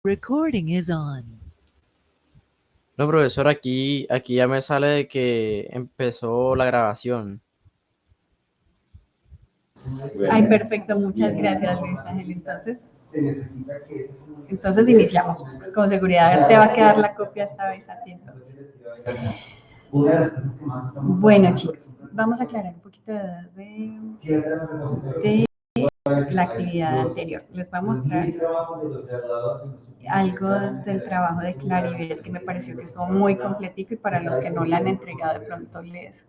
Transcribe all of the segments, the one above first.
Recording is on. No, profesor, aquí ya me sale de que empezó la grabación. Ay, perfecto, muchas gracias, Luis Ángel. Entonces iniciamos. Con seguridad te va a quedar la copia esta vez a ti, entonces. Bueno, chicos, vamos a aclarar un poquito de la actividad anterior. Les voy a mostrar algo del trabajo de Claribel que me pareció que estuvo muy completico y para los que no la han entregado de pronto les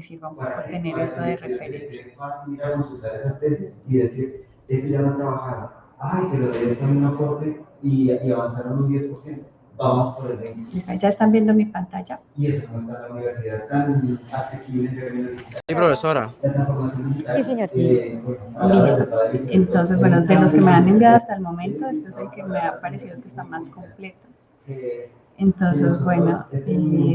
sirva un poco tener esto de referencia. Es fácil ir a consultar esas tesis y decir, esto ya lo trabajaron. Ay, pero de esto hay un aporte y avanzaron un 10%. Vamos por el 20%. ¿Ya están viendo mi pantalla? Y eso no está en la universidad tan asequible en términos digitales. Sí, profesora. La transformación digital. Listo. Entonces, bueno, de los que me han enviado hasta el momento, este es el que me ha parecido que está más completo. Entonces, bueno,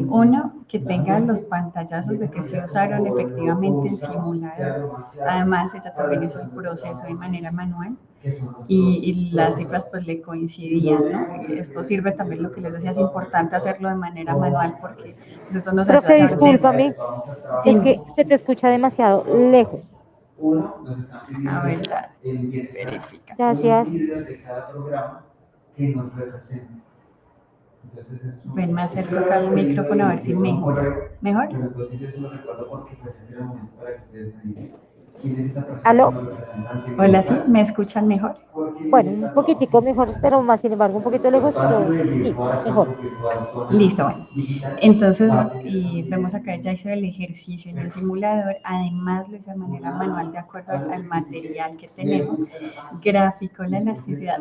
uno, que tenga los pantallazos de que sí usaron efectivamente el simulador. Además, ella también hizo el proceso de manera manual y las cifras pues le coincidían, ¿no? Esto sirve también, lo que les decía, es importante hacerlo de manera manual porque pues, eso nos ayuda Profe, a saber discúlpame, es Dime. que se te escucha demasiado lejos. A ver, ya, verifica. Gracias. Ven, me acerco acá al micrófono a ver si mejora. ¿Mejor? ¿Aló? Hola, ¿sí? ¿Me escuchan mejor? Bueno, un poquitico mejor, pero más sin embargo un poquito lejos, pero sí, mejor. Listo, bueno. Entonces, vemos acá, ya hice el ejercicio en el simulador, además lo hice de manera manual de acuerdo al material que tenemos. Graficó la elasticidad,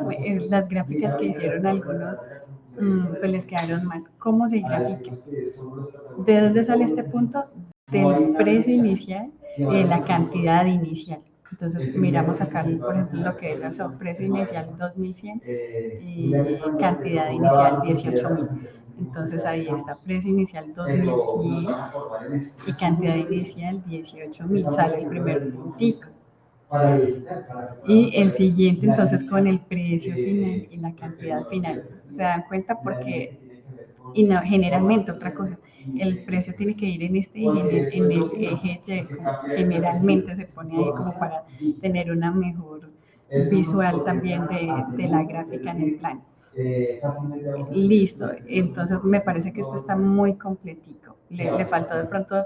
las gráficas que hicieron algunos, pues les quedaron mal. ¿Cómo se grafica? ¿De dónde sale este punto? Del precio inicial y de la cantidad inicial. Entonces miramos acá, por ejemplo, lo que es el precio inicial 2100 y cantidad inicial 18.000. Entonces ahí está, precio inicial 2100 y cantidad inicial 18.000. Sale el primer puntico. Y el siguiente entonces con el precio final y la cantidad final. ¿Se dan cuenta? Porque y no, generalmente otra cosa, el precio tiene que ir en este eje, en el eje Y, como generalmente se pone ahí como para tener una mejor visual también de la gráfica en el plano. Listo, entonces me parece que esto está muy completico. Le faltó de pronto,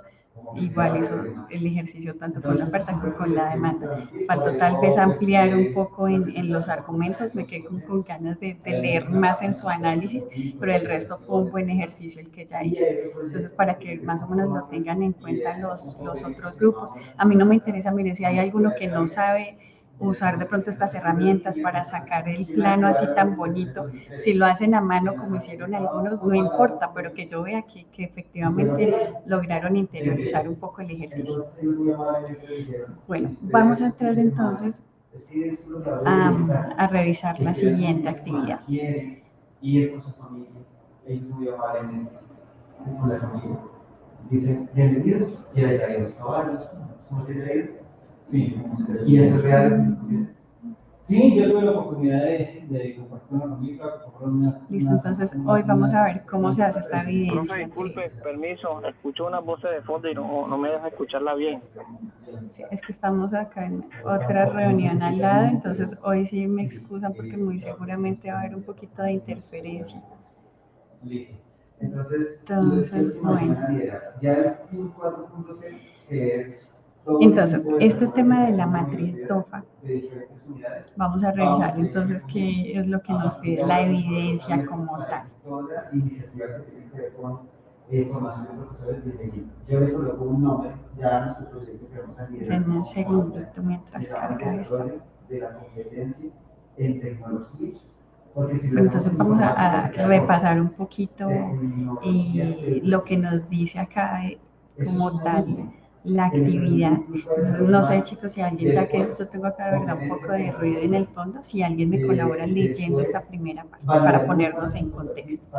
igual hizo el ejercicio tanto con la oferta como con la demanda. Faltó tal vez ampliar un poco en los argumentos, me quedé con ganas de leer más en su análisis, pero el resto fue un buen ejercicio el que ya hizo. Entonces, para que más o menos lo tengan en cuenta los otros grupos. A mí no me interesa, mire, si hay alguno que no sabe usar de pronto estas herramientas para sacar el plano así tan bonito. Si lo hacen a mano como hicieron algunos, no importa, pero que yo vea que efectivamente lograron interiorizar un poco el ejercicio. Bueno, vamos a entrar entonces a revisar la siguiente actividad. Ir con su familia, ellos muy amablemente, con la familia. Dicen, bienvenidos, y ahí hay los caballos, ¿somos traídos? Sí, y eso es real. Sí, yo tuve la oportunidad de compartir una familia. Listo, entonces hoy vamos a ver cómo se hace esta Profe, evidencia. disculpe, permiso, escucho unas voces de fondo y no me deja escucharla bien. Sí, es que estamos acá en otra reunión al lado, entonces hoy sí me excusan porque muy seguramente va a haber un poquito de interferencia. Entonces, bueno. Entonces, este tema de la matriz DOFA, vamos a revisar entonces qué es lo que nos pide la evidencia como tal. Formación de profesores de Yo le coloco un nombre ya a nuestro proyecto que vamos a liderar. Denme un segundito mientras carga esto. De la competencia en tecnología. Entonces vamos a repasar un poquito lo que nos dice acá como tal la actividad. Entonces, no sé chicos si alguien, ya que yo tengo acá de verdad un poco de ruido en el fondo, si alguien me colabora leyendo esta primera parte para ponernos en contexto.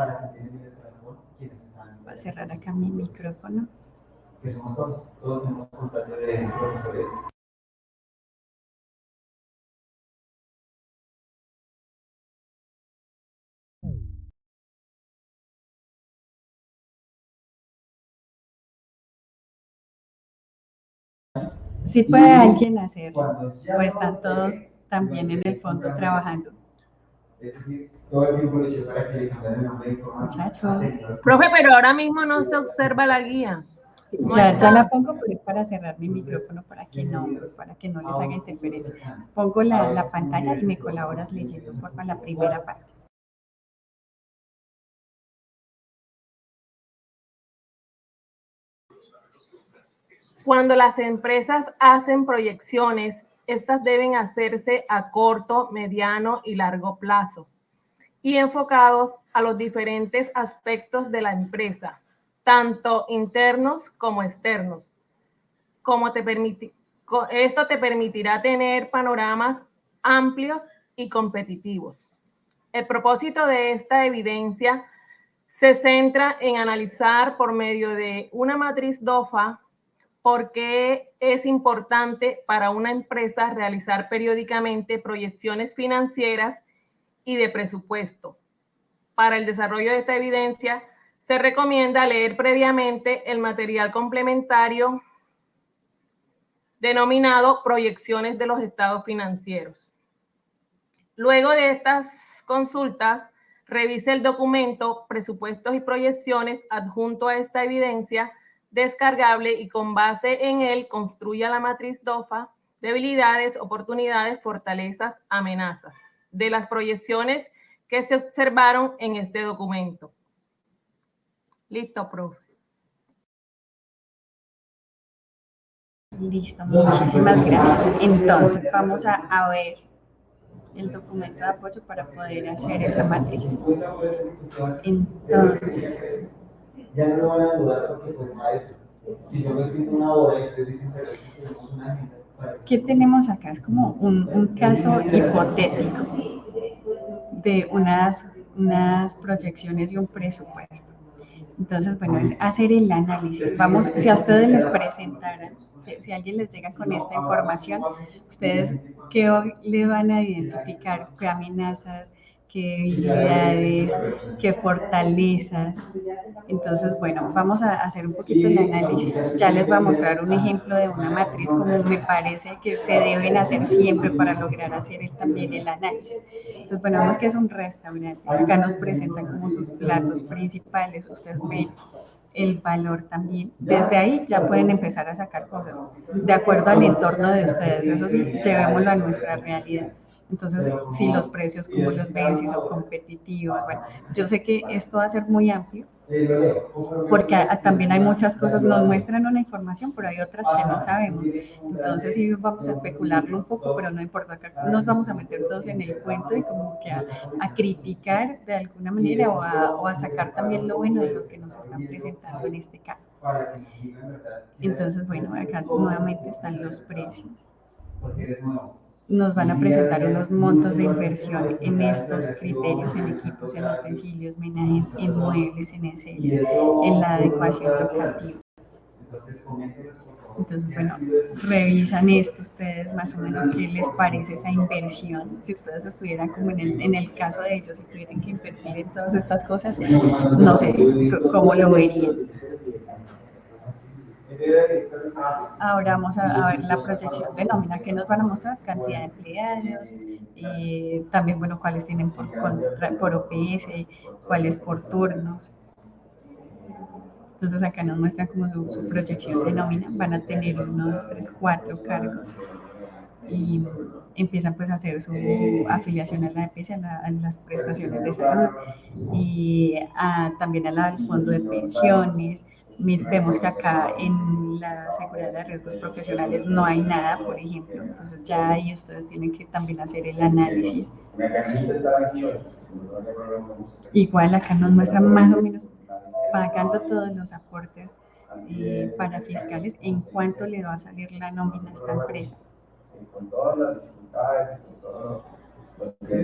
Voy a cerrar acá mi micrófono. Que somos todos tenemos contacto de profesores. ¿Sí puede alguien hacerlo? ¿O están todos también en el fondo trabajando? Es decir, todo el tiempo le eché para que le cambiaran el nombre de información. Muchachos. Profe, pero ahora mismo no se observa la guía. No Ya la pongo, pero es para cerrar mi micrófono para que no les haga interferencia. Pongo la pantalla y me colaboras leyendo, por favor, la primera parte. Cuando las empresas hacen proyecciones, estas deben hacerse a corto, mediano y largo plazo y enfocados a los diferentes aspectos de la empresa, tanto internos como externos. Esto te permitirá tener panoramas amplios y competitivos. El propósito de esta evidencia se centra en analizar por medio de una matriz DOFA por qué es importante para una empresa realizar periódicamente proyecciones financieras y de presupuesto. Para el desarrollo de esta evidencia, se recomienda leer previamente el material complementario denominado Proyecciones de los estados financieros. Luego de estas consultas, revise el documento Presupuestos y Proyecciones adjunto a esta evidencia descargable y con base en él construya la matriz DOFA, debilidades, oportunidades, fortalezas, amenazas, de las proyecciones que se observaron en este documento. Listo, profe. Listo, muchísimas gracias. Entonces, vamos a ver el documento de apoyo para poder hacer esa matriz. Entonces, ya no van a dudar porque pues maestro, si yo me escribo una hora y ustedes dicen pero es que tenemos una agenda. ¿Qué tenemos acá? Es como un caso hipotético de unas proyecciones y un presupuesto. Entonces, bueno, es hacer el análisis. Vamos, si a ustedes les presentaran, si alguien les llega con esta información, ustedes, ¿qué le van a identificar? ¿Qué amenazas? ¿Qué debilidades? ¿Qué fortalezas? Entonces, bueno, vamos a hacer un poquito el análisis. Ya les voy a mostrar un ejemplo de una matriz como me parece que se deben hacer siempre para lograr hacer también el análisis. Entonces, bueno, vemos que es un restaurante. Acá nos presentan como sus platos principales. Ustedes ven el valor también. Desde ahí ya pueden empezar a sacar cosas de acuerdo al entorno de ustedes. Eso sí, llevémoslo a nuestra realidad. Entonces, si los precios, como los ven, si son competitivos, bueno, yo sé que esto va a ser muy amplio, porque también hay muchas cosas, nos muestran una información, pero hay otras que no sabemos. Entonces sí vamos a especularlo un poco, pero no importa, acá nos vamos a meter todos en el cuento y como que a criticar de alguna manera o a sacar también lo bueno de lo que nos están presentando en este caso. Entonces, bueno, acá nuevamente están los precios. Nos van a presentar unos montos de inversión en estos criterios, en equipos, en utensilios, en muebles, en enseres, en la adecuación locativa. Entonces, bueno, revisan esto ustedes más o menos qué les parece esa inversión. Si ustedes estuvieran como en el caso de ellos, si tuvieran que invertir en todas estas cosas, no sé cómo lo verían. Ahora vamos a ver la proyección de nómina que nos van a mostrar, cantidad de empleados, también, bueno, cuáles tienen por OPS, cuáles por turnos. Entonces acá nos muestran como su proyección de nómina, van a tener 1, 2, 3, 4 cargos y empiezan pues a hacer su afiliación a la EPS, a las prestaciones de salud y también al fondo de pensiones. Vemos que acá en la seguridad de riesgos profesionales no hay nada, por ejemplo, entonces ya ahí ustedes tienen que también hacer el análisis. Igual acá nos muestran más o menos pagando todos los aportes para fiscales en cuánto le va a salir la nómina a esta empresa.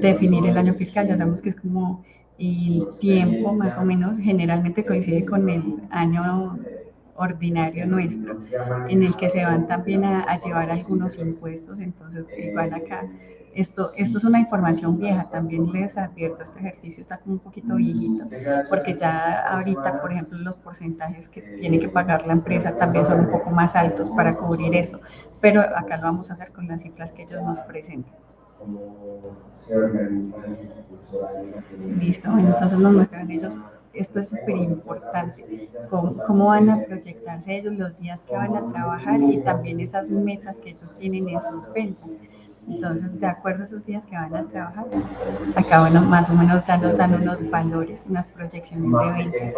Definir el año fiscal, ya sabemos que es como el tiempo más o menos, generalmente coincide con el año ordinario nuestro, en el que se van también a llevar algunos impuestos, entonces igual acá Esto es una información vieja, también les advierto, este ejercicio está como un poquito viejito, porque ya ahorita, por ejemplo, los porcentajes que tiene que pagar la empresa también son un poco más altos para cubrir esto, pero acá lo vamos a hacer con las cifras que ellos nos presentan. Listo, bueno, entonces nos muestran ellos, esto es súper importante, cómo van a proyectarse ellos los días que van a trabajar y también esas metas que ellos tienen en sus ventas. Entonces, de acuerdo a esos días que van a trabajar, acá, bueno, más o menos ya nos dan unos valores, unas proyecciones de ventas.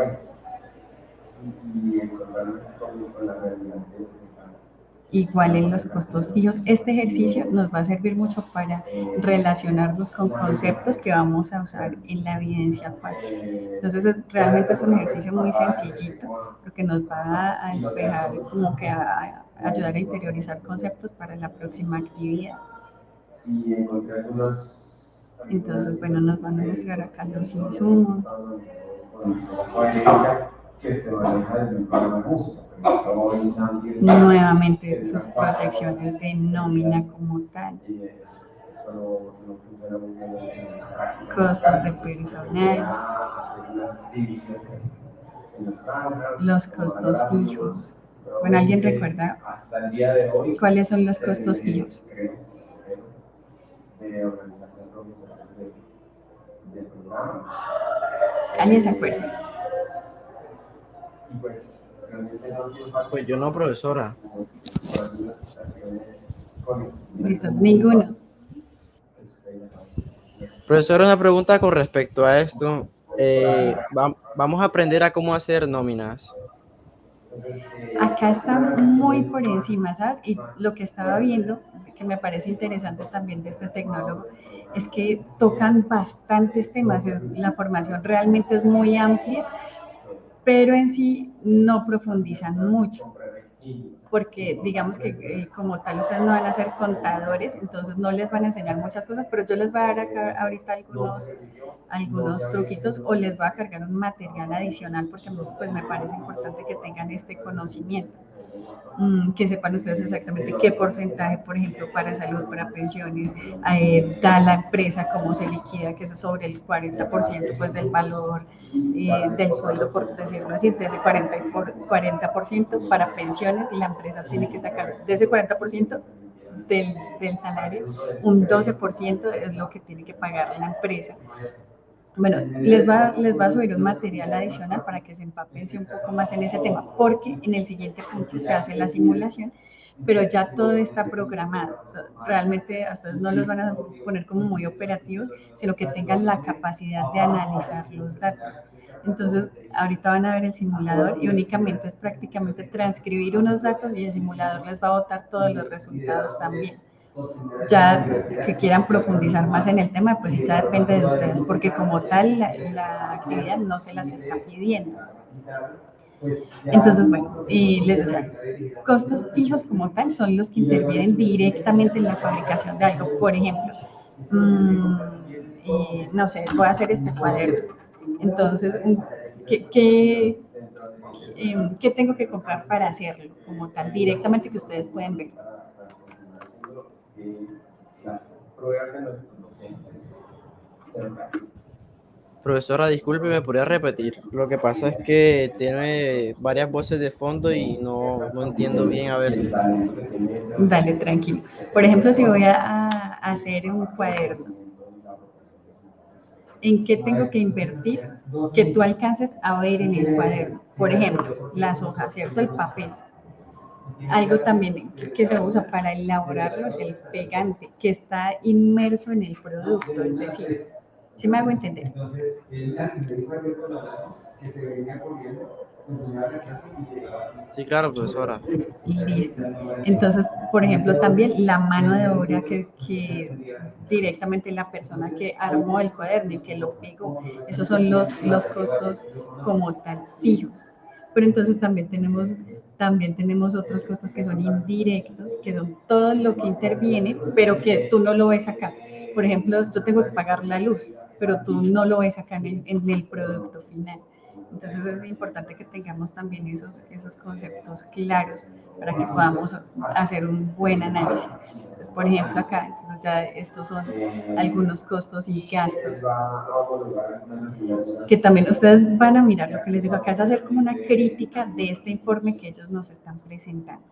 Igual en los costos fijos. Este ejercicio nos va a servir mucho para relacionarnos con conceptos que vamos a usar en la evidencia 4. Entonces, realmente es un ejercicio muy sencillito, porque nos va a despejar, como que a ayudar a interiorizar conceptos para la próxima actividad. Entonces, bueno, nos van a mostrar acá los insumos. Nuevamente sus proyecciones de nómina como tal, costos de personal, los costos fijos. Bueno, ¿alguien recuerda cuáles son los costos fijos? ¿Alguien se acuerda? Pues yo no, profesora. Listo, ninguno. Profesora, una pregunta con respecto a esto. Vamos a aprender a cómo hacer nóminas. Acá está muy por encima, ¿sabes? Y lo que estaba viendo, que me parece interesante también de este tecnólogo, es que tocan bastantes temas. La formación realmente es muy amplia, pero en sí no profundizan mucho, porque digamos que como tal ustedes no van a ser contadores, entonces no les van a enseñar muchas cosas, pero yo les voy a dar acá ahorita algunos truquitos o les voy a cargar un material adicional porque pues me parece importante que tengan este conocimiento. Que sepan ustedes exactamente qué porcentaje, por ejemplo, para salud, para pensiones, da la empresa, cómo se liquida, que eso es sobre el 40% pues, del valor del sueldo, por decirlo así, de ese 40% para pensiones, la empresa tiene que sacar de ese 40% del salario, un 12% es lo que tiene que pagar la empresa. Bueno, les va a subir un material adicional para que se empapense un poco más en ese tema, porque en el siguiente punto se hace la simulación, pero ya todo está programado. O sea, realmente a ustedes no los van a poner como muy operativos, sino que tengan la capacidad de analizar los datos. Entonces, ahorita van a ver el simulador y únicamente es prácticamente transcribir unos datos y el simulador les va a botar todos los resultados también. Ya que quieran profundizar más en el tema, pues ya depende de ustedes, porque como tal la actividad no se las está pidiendo. Entonces, bueno, les decía, costos fijos como tal son los que intervienen directamente en la fabricación de algo. Por ejemplo, no sé, voy a hacer este cuaderno. Entonces, ¿qué tengo que comprar para hacerlo como tal, directamente que ustedes pueden ver? Las pruebas de nuestros docentes. Profesora, disculpe, ¿me podría repetir? Lo que pasa es que tiene varias voces de fondo y no entiendo bien a veces. Dale, tranquilo. Por ejemplo, si voy a hacer un cuaderno, ¿en qué tengo que invertir que tú alcances a ver en el cuaderno? Por ejemplo, las hojas, ¿cierto? El papel. Algo también que se usa para elaborarlo es el pegante, que está inmerso en el producto, es decir, ¿sí me hago entender? Sí, claro, profesora. Listo. Entonces, por ejemplo, también la mano de obra que directamente la persona que armó el cuaderno y que lo pegó, esos son los costos como tal fijos. Pero entonces también tenemos otros costos que son indirectos, que son todo lo que interviene, pero que tú no lo ves acá. Por ejemplo, yo tengo que pagar la luz, pero tú no lo ves acá en el producto final. Entonces es importante que tengamos también esos conceptos claros para que podamos hacer un buen análisis. Entonces, por ejemplo, acá, entonces ya estos son algunos costos y gastos que también ustedes van a mirar. Lo que les digo acá es hacer como una crítica de este informe que ellos nos están presentando.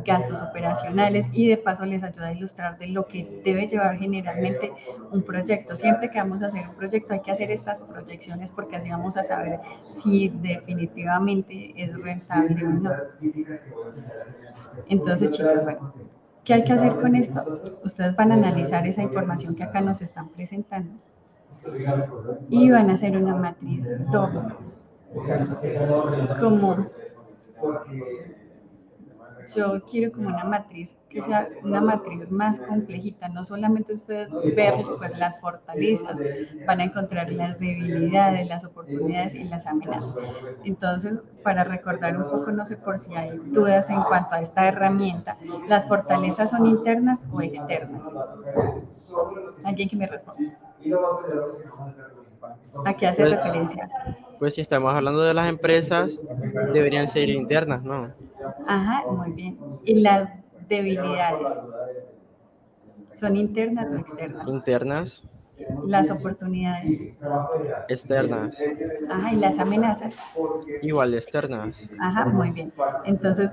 Gastos operacionales y de paso les ayuda a ilustrar de lo que debe llevar generalmente un proyecto. Siempre que vamos a hacer un proyecto hay que hacer estas proyecciones porque así vamos a saber si definitivamente es rentable o no. Entonces, chicos, bueno, ¿qué hay que hacer con esto? Ustedes van a analizar esa información que acá nos están presentando y van a hacer una matriz doble, como yo quiero como una matriz que sea una matriz más complejita, no solamente ustedes ver pues, las fortalezas, van a encontrar las debilidades, las oportunidades y las amenazas. Entonces, para recordar un poco, no sé por si hay dudas en cuanto a esta herramienta, ¿las fortalezas son internas o externas? ¿Alguien que me responda? ¿A qué hace Pues, referencia? pues si estamos hablando de las empresas, deberían ser internas, ¿no? Ajá, muy bien. ¿Y las debilidades son internas o externas? Internas, Las oportunidades. externas, Ajá, y las amenazas. igual externas. Ajá, muy bien. Entonces,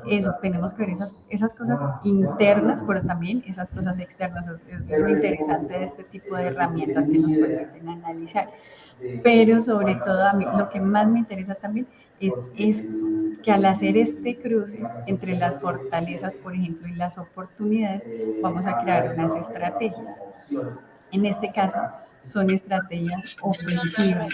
eso, tenemos que ver esas cosas internas, pero también esas cosas externas. Es lo interesante de este tipo de herramientas que nos permiten analizar. Pero sobre todo, a mí lo que más me interesa también es esto, que al hacer este cruce entre las fortalezas, por ejemplo, y las oportunidades, vamos a crear unas estrategias. En este caso, son estrategias ofensivas.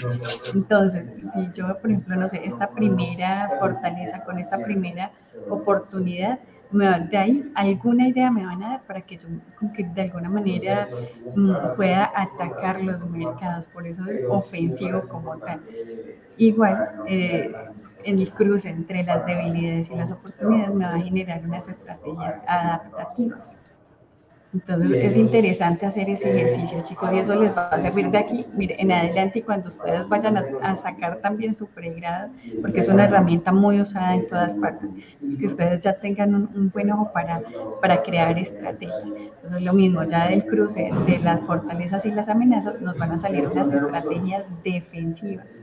Entonces, si yo, por ejemplo, no sé, esta primera fortaleza con esta primera oportunidad, de ahí alguna idea me van a dar para que yo que de alguna manera pueda atacar los mercados, por eso es ofensivo como tal. Igual, el cruce entre las debilidades y las oportunidades me va a generar unas estrategias adaptativas. Entonces es interesante hacer ese ejercicio, chicos, y eso les va a servir de aquí, mire, en adelante y cuando ustedes vayan a sacar también su pregrado, porque es una herramienta muy usada en todas partes, es que ustedes ya tengan un buen ojo para crear estrategias. Entonces lo mismo, ya del cruce de las fortalezas y las amenazas nos van a salir unas estrategias defensivas.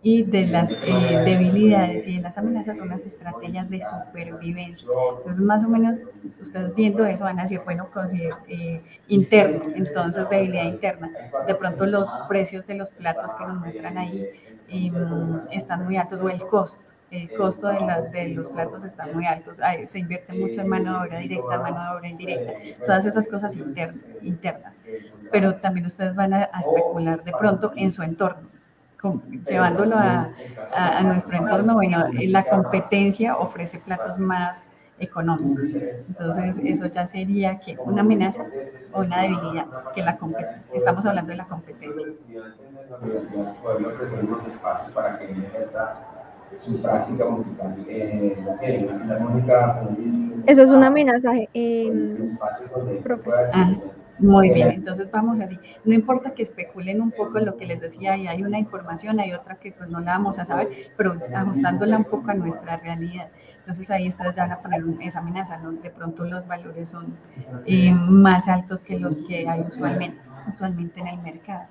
Y de las debilidades y de las amenazas son las estrategias de supervivencia. Entonces, más o menos, ustedes viendo eso van a decir, bueno, interno, entonces debilidad interna. De pronto los precios de los platos que nos muestran ahí están muy altos o el costo de los platos está muy altos, se invierte mucho en mano de obra directa, en mano de obra indirecta, todas esas cosas internas. Pero también ustedes van a especular de pronto en su entorno llevándolo a nuestro entorno, bueno, la competencia ofrece platos más económicos. Entonces, eso ya sería que una amenaza o una debilidad, que estamos hablando de la competencia. Poder ofrecer unos espacios para que ejerza su práctica musical, la serie, una filarmónica. Eso es una amenaza, profe. Muy bien, entonces vamos así. No importa que especulen un poco lo que les decía, y hay una información, hay otra que pues no la vamos a saber, pero ajustándola un poco a nuestra realidad. Entonces ahí ustedes ya van a poner esa amenaza, ¿no? De pronto los valores son más altos que los que hay usualmente en el mercado.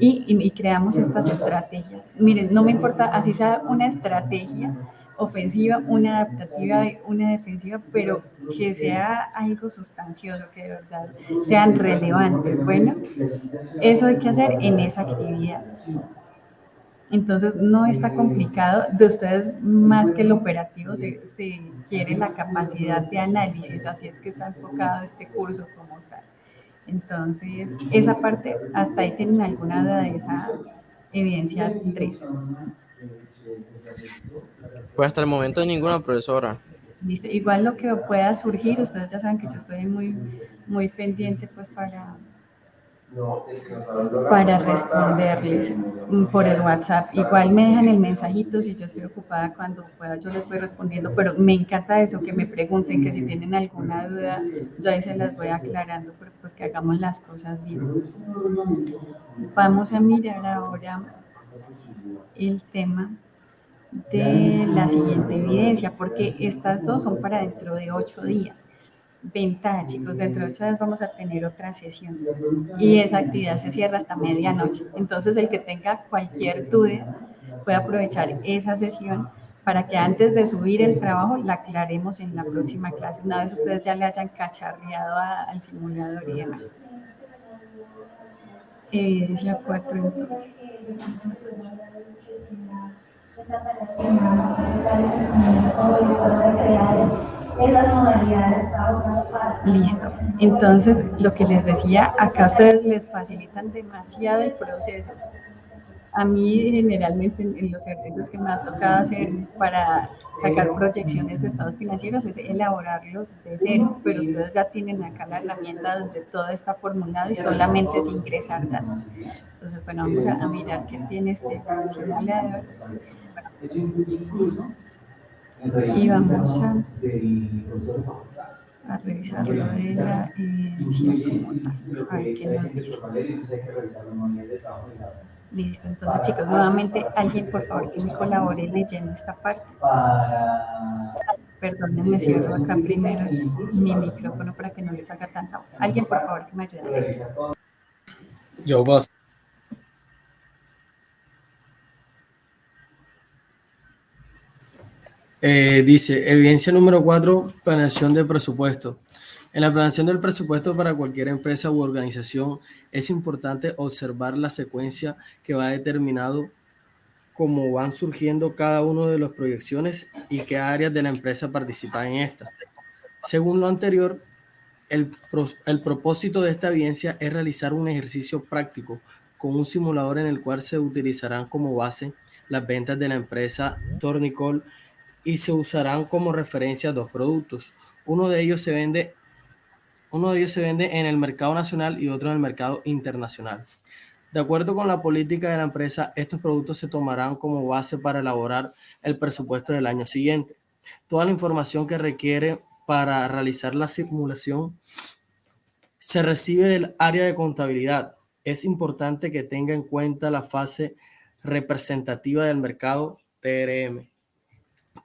Y creamos estas estrategias. Miren, no me importa, así sea una estrategia ofensiva, una adaptativa, una defensiva, pero que sea algo sustancioso, que de verdad sean relevantes. Bueno, eso hay que hacer en esa actividad. Entonces no está complicado, de ustedes más que el operativo se quiere la capacidad de análisis, así es que está enfocado este curso como tal. Entonces, esa parte, hasta ahí tienen alguna duda de esa evidencia 3. Pues hasta el momento ninguna, profesora. ¿Listo? Igual lo que pueda surgir, ustedes ya saben que yo estoy muy pendiente pues para responderles por el WhatsApp. Igual me dejan el mensajito si yo estoy ocupada, cuando pueda yo les voy respondiendo, pero me encanta eso, que me pregunten, que si tienen alguna duda, yo ahí se las voy aclarando, pero pues que hagamos las cosas bien. Vamos a mirar ahora el tema de la siguiente evidencia, porque estas dos son para dentro de 8 días. Ventaja, chicos, dentro de 8 días vamos a tener otra sesión y esa actividad se cierra hasta medianoche. Entonces, el que tenga cualquier duda puede aprovechar esa sesión para que antes de subir el trabajo la aclaremos en la próxima clase, una vez ustedes ya le hayan cacharreado al simulador y demás. Evidencia 4, entonces. Vamos a Listo. Entonces, lo que les decía, acá ustedes les facilitan demasiado el proceso. A mí, generalmente, en los ejercicios que me ha tocado hacer para sacar proyecciones de estados financieros es elaborarlos de cero, pero ustedes ya tienen acá la herramienta donde todo está formulado y solamente es ingresar datos. Entonces, bueno, vamos a mirar qué tiene este simulador. Y vamos a revisar lo de la evidencia como tal. A ver qué nos dice. Listo, entonces chicos, nuevamente alguien por favor que me colabore leyendo esta parte. Perdónenme, cierro acá primero mi micrófono para que no les haga tanta voz. Alguien por favor que me ayude a leer. Yo paso. Dice, evidencia número 4, planeación de presupuesto. En la planeación del presupuesto para cualquier empresa u organización es importante observar la secuencia que va determinado cómo van surgiendo cada uno de las proyecciones y qué áreas de la empresa participan en esta. Según lo anterior, el propósito de esta evidencia es realizar un ejercicio práctico con un simulador en el cual se utilizarán como base las ventas de la empresa Tornicol y se usarán como referencia dos productos. Uno de ellos se vende en el mercado nacional y otro en el mercado internacional. De acuerdo con la política de la empresa, estos productos se tomarán como base para elaborar el presupuesto del año siguiente. Toda la información que requiere para realizar la simulación se recibe del área de contabilidad. Es importante que tenga en cuenta la fase representativa del mercado TRM.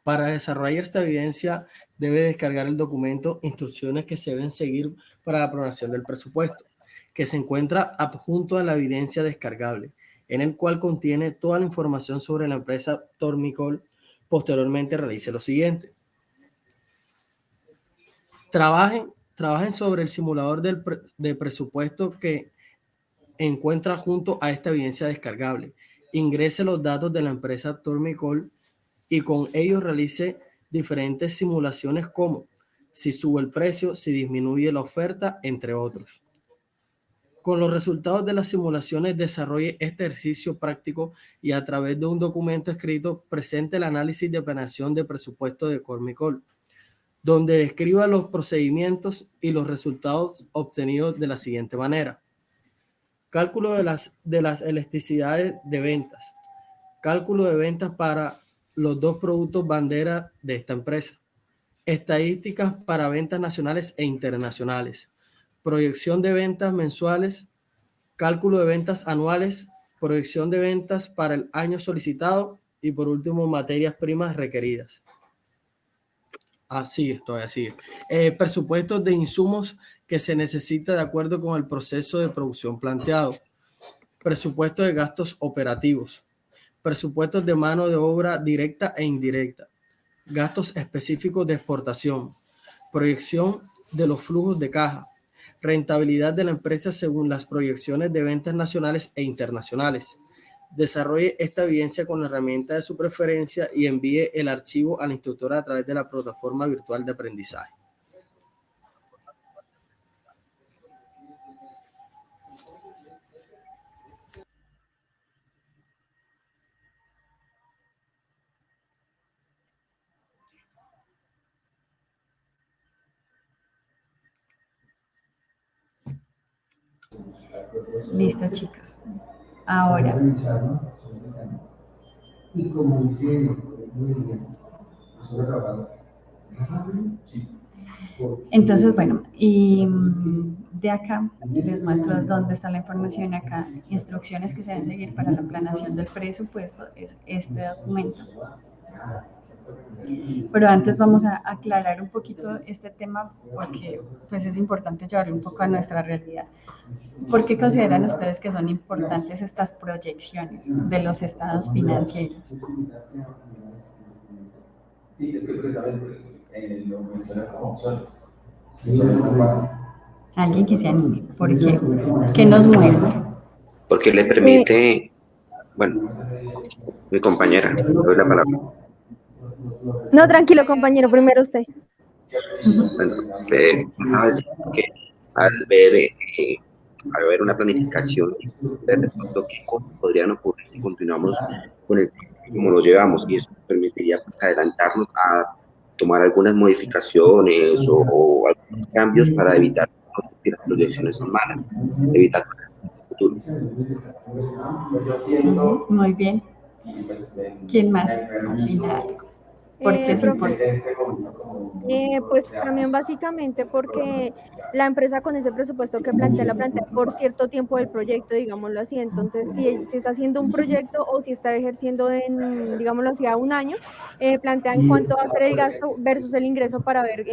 Para desarrollar esta evidencia, debe descargar el documento Instrucciones que se deben seguir para la aprobación del presupuesto, que se encuentra adjunto a la evidencia descargable, en el cual contiene toda la información sobre la empresa Tormicol. Posteriormente realice lo siguiente. Trabajen sobre el simulador de presupuesto que encuentra junto a esta evidencia descargable. Ingrese los datos de la empresa Tormicol y con ellos realice diferentes simulaciones como si sube el precio, si disminuye la oferta, entre otros. Con los resultados de las simulaciones desarrolle este ejercicio práctico y a través de un documento escrito presente el análisis de planeación de presupuesto de Tormicol, donde describa los procedimientos y los resultados obtenidos de la siguiente manera. Cálculo de las elasticidades de ventas. Cálculo de ventas para los dos productos bandera de esta empresa. Estadísticas para ventas nacionales e internacionales. Proyección de ventas mensuales. Cálculo de ventas anuales. Proyección de ventas para el año solicitado. Y por último, materias primas requeridas. Así estoy, así. Presupuestos de insumos que se necesita de acuerdo con el proceso de producción planteado. Presupuesto de gastos operativos. Presupuestos de mano de obra directa e indirecta. Gastos específicos de exportación. Proyección de los flujos de caja. Rentabilidad de la empresa según las proyecciones de ventas nacionales e internacionales. Desarrolle esta evidencia con la herramienta de su preferencia y envíe el archivo a la instructora a través de la plataforma virtual de aprendizaje. Listo, chicos. Ahora, Y como dice muy bien, nosotros trabajamos. Sí. entonces, bueno, y de acá les muestro dónde está la información. Acá, instrucciones que se deben seguir para la planeación del presupuesto es este documento. Pero antes vamos a aclarar un poquito este tema porque pues es importante llevarlo un poco a nuestra realidad. ¿Por qué consideran ustedes que son importantes estas proyecciones de los estados financieros? Sí, es que precisamente lo menciona como opciones. Alguien que se anime. ¿Por qué? ¿Qué nos muestra? Porque le permite, bueno, mi compañera, le doy la palabra. No, tranquilo, compañero, primero usted. Bueno, estaba diciendo que al ver una planificación, ver de pronto qué cosas podrían ocurrir si continuamos con el como lo llevamos, y eso nos permitiría pues, adelantarnos a tomar algunas modificaciones o algunos cambios para evitar que las proyecciones son malas, evitar el futuro. Muy bien. ¿Quién más opina algo? ¿Por qué es importante? Pues también básicamente porque la empresa con ese presupuesto que plantea, la plantea por cierto tiempo del proyecto, digámoslo así. Entonces, si se está haciendo un proyecto o si está ejerciendo en, digámoslo así, a un año, plantean cuánto va a ser el gasto versus el ingreso para ver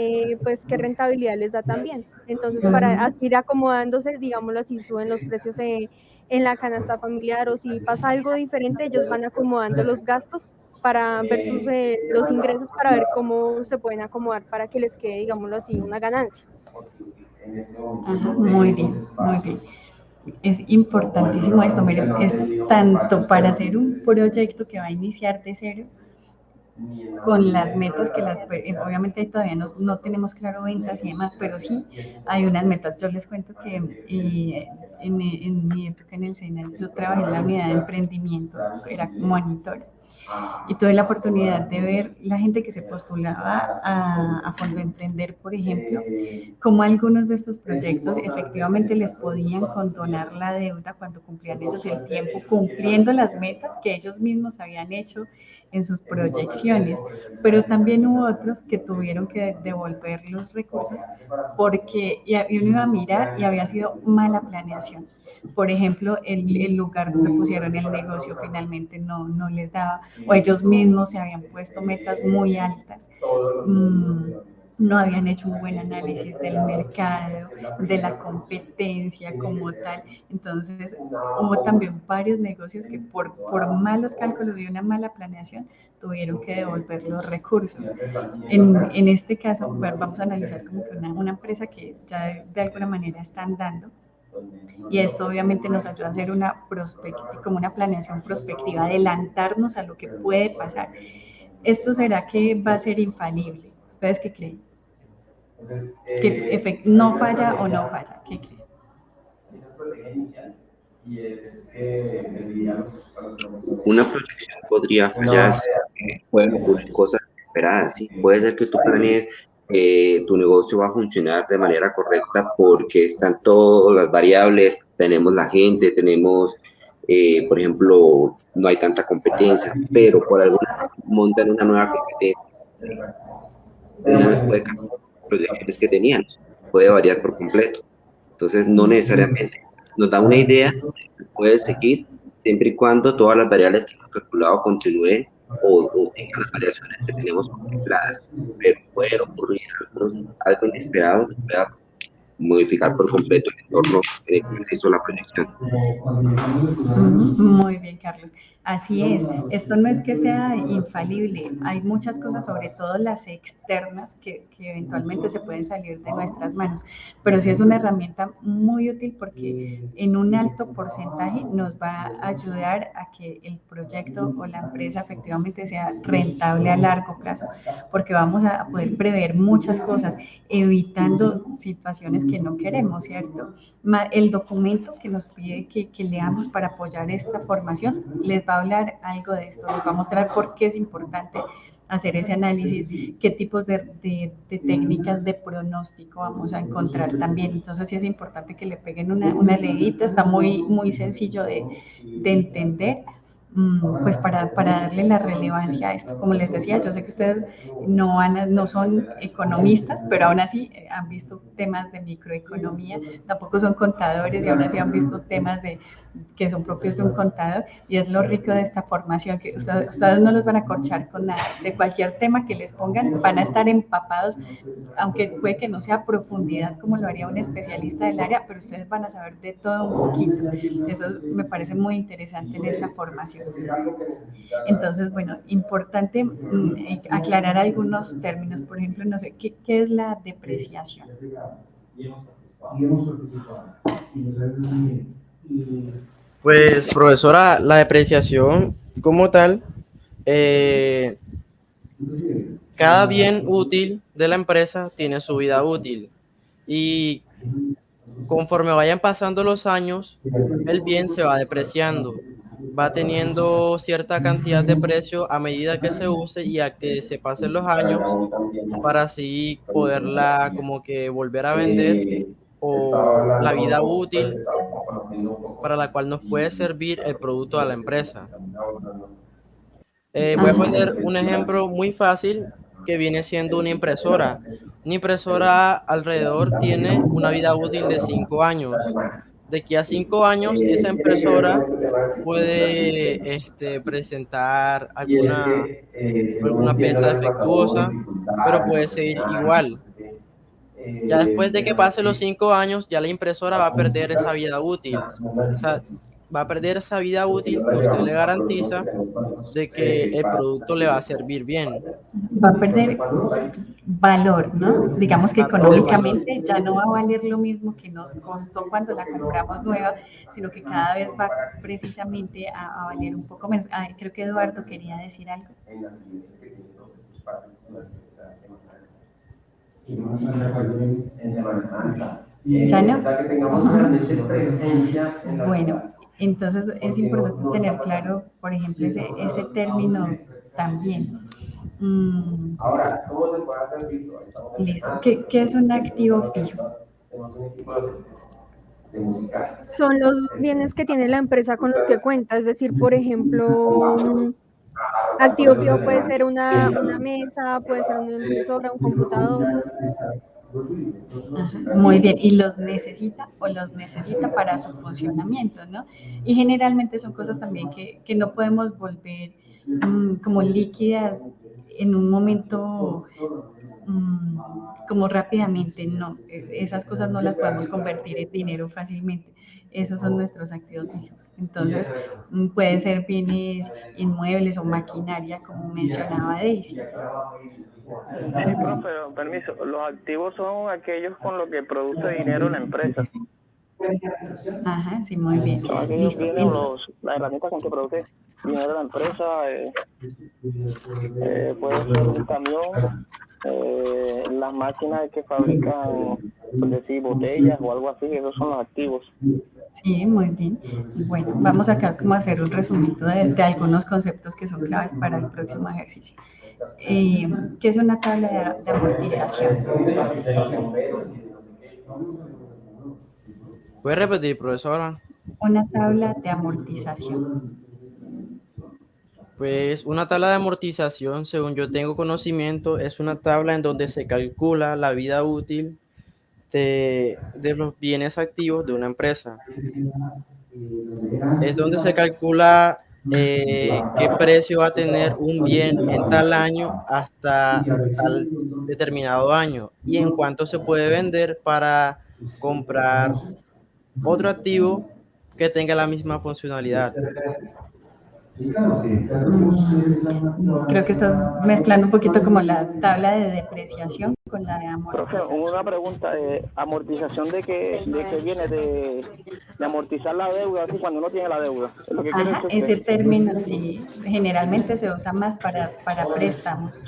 pues qué rentabilidad les da también. Entonces, para ir acomodándose, digámoslo así, suben los precios en la canasta familiar, o si pasa algo diferente, ellos van acomodando los gastos para versus los ingresos para ver cómo se pueden acomodar para que les quede, digámoslo así, una ganancia. Ajá, muy bien, muy bien. Es importantísimo esto, miren, es tanto para hacer un proyecto que va a iniciar de cero, con las metas que obviamente todavía no tenemos claro ventas y demás, pero sí hay unas metas. Yo les cuento que en mi época en el SENA yo trabajé en la unidad de emprendimiento, era monitora. Y tuve la oportunidad de ver la gente que se postulaba a Fondo Emprender, por ejemplo, cómo algunos de estos proyectos efectivamente les podían condonar la deuda cuando cumplían ellos el tiempo, cumpliendo las metas que ellos mismos habían hecho en sus proyecciones, pero también hubo otros que tuvieron que devolver los recursos porque uno iba a mirar y había sido mala planeación. Por ejemplo, el lugar donde pusieron el negocio finalmente no les daba, o ellos mismos se habían puesto metas muy altas, no habían hecho un buen análisis del mercado, de la competencia como tal. Entonces, hubo también varios negocios que por malos cálculos y una mala planeación tuvieron que devolver los recursos. En este caso, vamos a analizar como que una empresa que ya de alguna manera están dando. Y esto obviamente nos ayuda a hacer como una planeación prospectiva, adelantarnos a lo que puede pasar. ¿Esto será que va a ser infalible? ¿Ustedes qué creen? ¿Que no falla o no falla? ¿Qué creen? Una proyección podría fallar, pueden ocurrir cosas esperadas, ¿sí? Puede ser que tú planees tu negocio va a funcionar de manera correcta porque están todas las variables, tenemos la gente, tenemos, por ejemplo, no hay tanta competencia, pero por alguna razón montan una nueva competencia, no les puede cambiar las proyecciones que tenían, puede variar por completo. Entonces, no necesariamente nos da una idea, puede seguir siempre y cuando todas las variables que hemos calculado continúen o tengan las variaciones que tenemos contempladas, pero puede ocurrir algo inesperado que pueda modificar por completo el entorno en el que se hizo la proyección. Muy bien, Carlos. Así es. Esto no es que sea infalible. Hay muchas cosas, sobre todo las externas, que eventualmente se pueden salir de nuestras manos. Pero sí es una herramienta muy útil porque en un alto porcentaje nos va a ayudar a que el proyecto o la empresa efectivamente sea rentable a largo plazo, porque vamos a poder prever muchas cosas, evitando situaciones que no queremos, ¿cierto? El documento que nos pide que leamos para apoyar esta formación les va a hablar algo de esto, les va a mostrar por qué es importante hacer ese análisis, qué tipos de técnicas de pronóstico vamos a encontrar también. Entonces sí es importante que le peguen una leidita, está muy sencillo de entender, pues para darle la relevancia a esto. Como les decía, yo sé que ustedes no son economistas, pero aún así han visto temas de microeconomía, tampoco son contadores y aún así han visto temas que son propios de un contador, y es lo rico de esta formación, que ustedes no los van a corchar con nada. De cualquier tema que les pongan, van a estar empapados, aunque puede que no sea a profundidad como lo haría un especialista del área, pero ustedes van a saber de todo un poquito. Eso me parece muy interesante en esta formación. Entonces, bueno, importante aclarar algunos términos. Por ejemplo, no sé, ¿qué es la depreciación? Pues, profesora, la depreciación como tal, cada bien útil de la empresa tiene su vida útil, y conforme vayan pasando los años, el bien se va depreciando, va teniendo cierta cantidad de precio a medida que se use y a que se pasen los años, para así poderla como que volver a vender, o la vida útil para la cual nos puede servir el producto de la empresa. Voy a poner un ejemplo muy fácil, que viene siendo una impresora. Una impresora alrededor tiene una vida útil de 5 años. De aquí a 5 años, esa impresora puede presentar alguna pieza defectuosa, pero puede seguir igual. Ya después de que pase los 5 años, ya la impresora va a perder esa vida útil. O sea, va a perder esa vida útil que usted le garantiza de que el producto le va a servir bien. Va a perder valor, ¿no? Digamos que económicamente ya no va a valer lo mismo que nos costó cuando la compramos nueva, sino que cada vez va precisamente a valer un poco menos. Creo que Eduardo quería decir algo. ¿Ya no? Bueno, entonces es importante tener claro, por ejemplo, ese término también. Ahora, ¿cómo se puede hacer visto? Listo. ¿Qué es un activo fijo? Son los bienes que tiene la empresa con los que cuenta, es decir, por ejemplo, activo fijo puede ser una mesa, puede ser una impresora, un computador. Ajá, muy bien, y los necesita para su funcionamiento, ¿no? Y generalmente son cosas también que no podemos volver como líquidas en un momento como rápidamente, no, esas cosas no las podemos convertir en dinero fácilmente. Esos son nuestros activos fijos. Entonces, pueden ser bienes inmuebles o maquinaria, como mencionaba Daisy. Sí, profe, permiso. Los activos son aquellos con los que produce dinero la empresa. Ajá, sí, muy bien. Son aquellos Listo. bienes, las herramientas con que produce dinero la empresa. Puede ser un camión, las máquinas que fabrican, por decir, botellas o algo así. Esos son los activos. Sí, muy bien. Bueno, vamos acá como a hacer un resumito de algunos conceptos que son claves para el próximo ejercicio. ¿Qué es una tabla de amortización? ¿Puede repetir, profesora? Una tabla de amortización. Pues una tabla de amortización, según yo tengo conocimiento, es una tabla en donde se calcula la vida útil de los bienes activos de una empresa. Es donde se calcula qué precio va a tener un bien en tal año hasta tal determinado año, y en cuánto se puede vender para comprar otro activo que tenga la misma funcionalidad. Creo que estás mezclando un poquito como la tabla de depreciación con la de amortización. Profe, una pregunta, ¿amortización de qué viene? De amortizar la deuda, así cuando uno tiene la deuda. ¿Es lo que Ajá, ese término sí, generalmente se usa más para préstamos.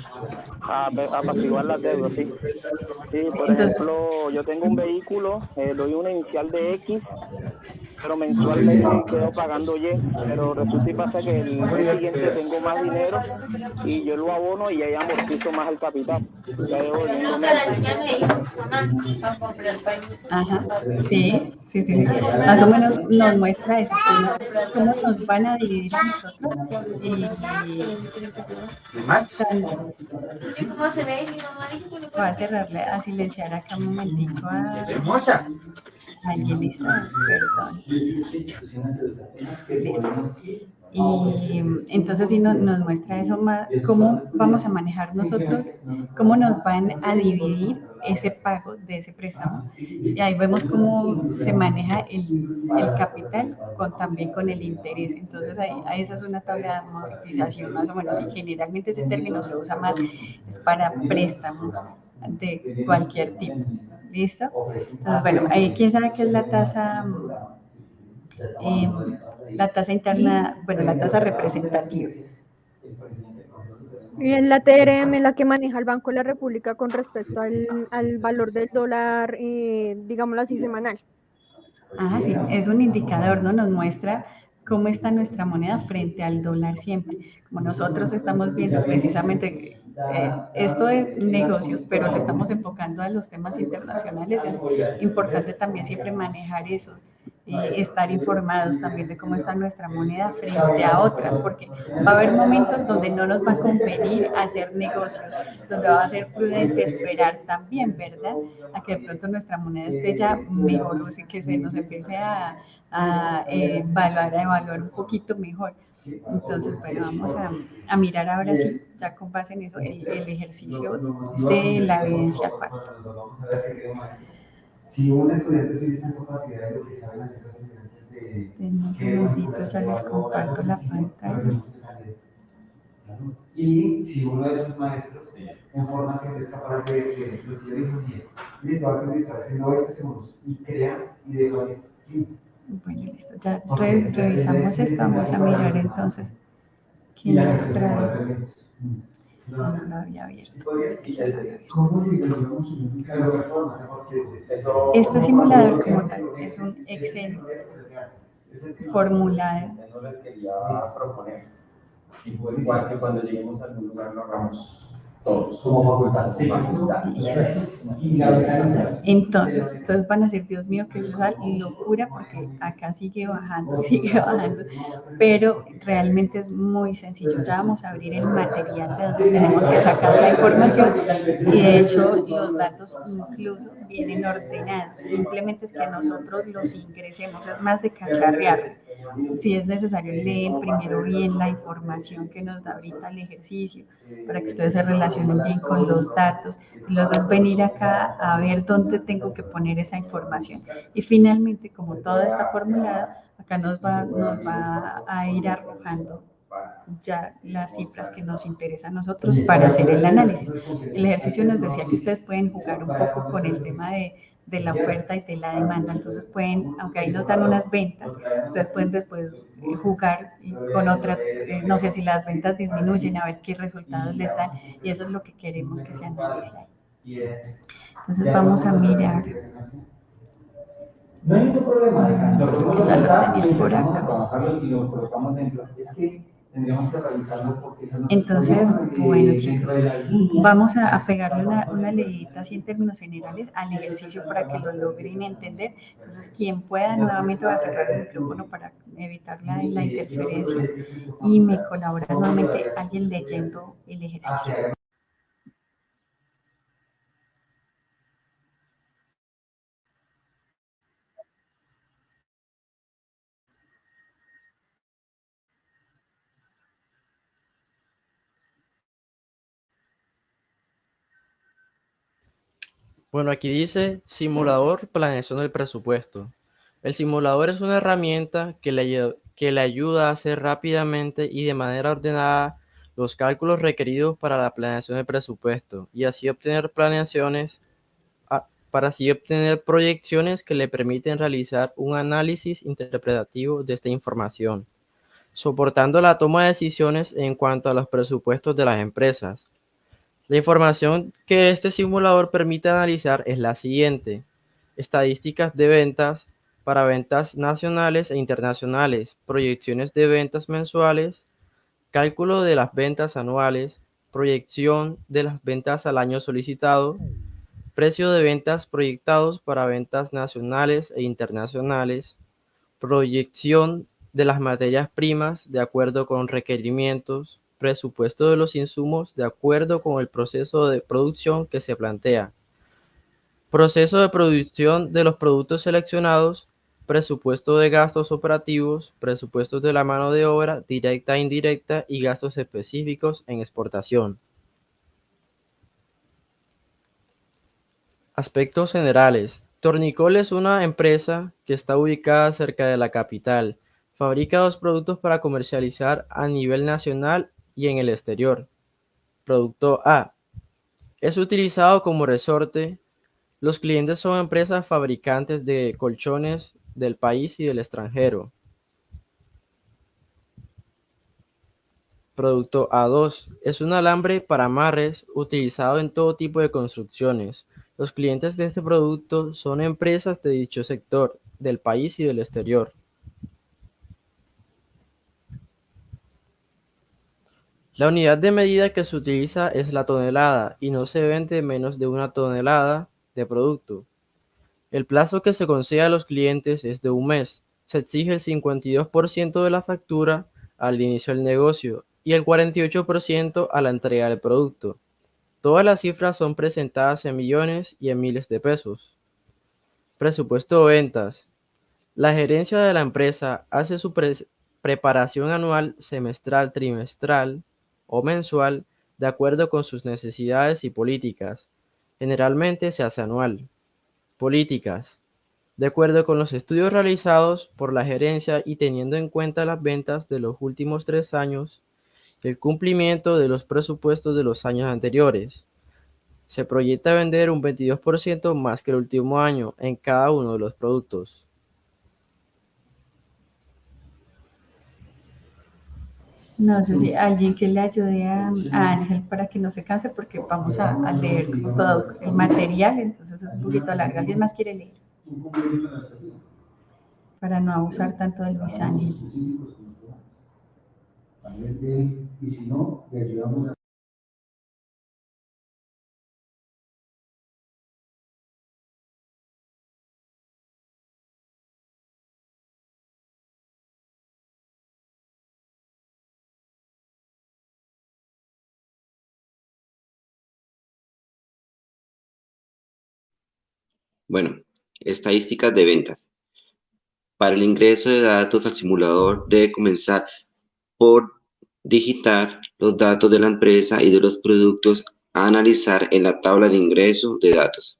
Apaciguar las deudas, sí. Sí, por ejemplo, yo tengo un vehículo, doy una inicial de X pero mensualmente quedo pagando Y, pero resulta y pasa que el mes siguiente tengo más dinero y yo lo abono y ya amortizo más el capital, ya debo debiendo menos. Ajá, sí, sí, sí. Más o menos nos muestra eso, cómo nos van a dividir a nosotros y voy a cerrarle, a silenciar acá un momentico a alguien, listo, perdón. Listo. Y entonces sí nos muestra eso más, cómo vamos a manejar nosotros, cómo nos van a dividir ese pago de ese préstamo. Y ahí vemos cómo se maneja el capital también con el interés. Entonces ahí esa es una tabla de amortización más o menos, y generalmente ese término se usa más es para préstamos de cualquier tipo. ¿Listo? Entonces, bueno, ¿quién sabe qué es la tasa? La tasa interna, bueno, la tasa representativa. Y es la TRM la que maneja el Banco de la República con respecto al valor del dólar, digámoslo así, semanal. Ajá, sí, es un indicador, ¿no? Nos muestra cómo está nuestra moneda frente al dólar siempre. Como nosotros estamos viendo precisamente, esto es negocios, pero lo estamos enfocando a los temas internacionales, es importante también siempre manejar eso, estar informados también de cómo está nuestra moneda frente a otras, porque va a haber momentos donde no nos va a convenir hacer negocios, donde va a ser prudente esperar también, ¿verdad? A que de pronto nuestra moneda esté ya mejor, o sea, que se nos empiece a evaluar un poquito mejor. Entonces, bueno, vamos a mirar ahora sí, ya con base en eso, el ejercicio de la evidencia 4. Si un estudiante tiene esa capacidad de lo que saben hacer los estudiantes de... Denme un segundito, ya les comparto la pantalla. Y si uno de esos maestros en formación es capaz de lo que yo dije, listo, va a utilizar haciendo 20 segundos y crea y deja listo. Bueno, listo, ya revisamos esto, vamos a mirar entonces qué nos trae. No lo había abierto. Este simulador como tal es un Excel formulado. Eso les quería proponer. Igual que cuando lleguemos a algún lugar lo hagamos todos, como facultad. Sí. Entonces, ustedes van a decir, Dios mío, que es esa locura, porque acá sigue bajando, pero realmente es muy sencillo. Ya vamos a abrir el material de donde tenemos que sacar la información, y de hecho los datos incluso vienen ordenados, simplemente es que nosotros los ingresemos, es más de cacharrear. Si es necesario, leen primero bien la información que nos da ahorita el ejercicio, para que ustedes se relacionen bien con los datos, y luego es venir acá a ver dónde tengo que poner esa información. Y finalmente, como todo está formulado, acá nos va a ir arrojando ya las cifras que nos interesan a nosotros para hacer el análisis. El ejercicio nos decía que ustedes pueden jugar un poco con el tema de la oferta y de la demanda, entonces pueden, aunque ahí nos dan unas ventas, ustedes pueden después jugar con otra, no sé si las ventas disminuyen, a ver qué resultados les dan, y eso es lo que queremos que se analice ahí. Entonces vamos a mirar. No hay ningún problema, que ya lo tenía por acá. y lo colocamos dentro. Es que tendríamos que revisarlo porque eso no. Entonces, bueno, chicos, vamos a pegarle una leidita así en términos generales al ejercicio para que lo logren entender. Entonces, quien pueda, nuevamente va a cerrar el micrófono para evitar la interferencia, y me colabora nuevamente alguien leyendo el ejercicio. Bueno, aquí dice simulador planeación del presupuesto. El simulador es una herramienta que le ayuda a hacer rápidamente y de manera ordenada los cálculos requeridos para la planeación del presupuesto, y así obtener para así obtener proyecciones que le permiten realizar un análisis interpretativo de esta información, soportando la toma de decisiones en cuanto a los presupuestos de las empresas. La información que este simulador permite analizar es la siguiente: estadísticas de ventas para ventas nacionales e internacionales, proyecciones de ventas mensuales, cálculo de las ventas anuales, proyección de las ventas al año solicitado, precio de ventas proyectados para ventas nacionales e internacionales, proyección de las materias primas de acuerdo con requerimientos, presupuesto de los insumos de acuerdo con el proceso de producción que se plantea, proceso de producción de los productos seleccionados, presupuesto de gastos operativos, presupuestos de la mano de obra directa e indirecta y gastos específicos en exportación. Aspectos generales. Tornicol es una empresa que está ubicada cerca de la capital. Fabrica 2 productos para comercializar a nivel nacional y en el exterior. Producto A. Es utilizado como resorte. Los clientes son empresas fabricantes de colchones del país y del extranjero. Producto A2. Es un alambre para amarres utilizado en todo tipo de construcciones. Los clientes de este producto son empresas de dicho sector, del país y del exterior. La unidad de medida que se utiliza es la tonelada y no se vende menos de 1 tonelada de producto. El plazo que se concede a los clientes es de 1 mes. Se exige el 52% de la factura al inicio del negocio y el 48% a la entrega del producto. Todas las cifras son presentadas en millones y en miles de pesos. Presupuesto de ventas. La gerencia de la empresa hace su preparación anual, semestral, trimestral o mensual de acuerdo con sus necesidades y políticas. Generalmente se hace anual. Políticas. De acuerdo con los estudios realizados por la gerencia y teniendo en cuenta las ventas de los últimos 3 años, el cumplimiento de los presupuestos de los años anteriores. Se proyecta vender un 22% más que el último año en cada uno de los productos. No sé si alguien que le ayude a Ángel para que no se canse, porque vamos a leer como todo el material, entonces es un poquito largo. ¿Alguien más quiere leer? Para no abusar tanto del Luis Ángel. Y si no, le ayudamos a... Bueno, estadísticas de ventas. Para el ingreso de datos al simulador debe comenzar por digitar los datos de la empresa y de los productos a analizar en la tabla de ingreso de datos.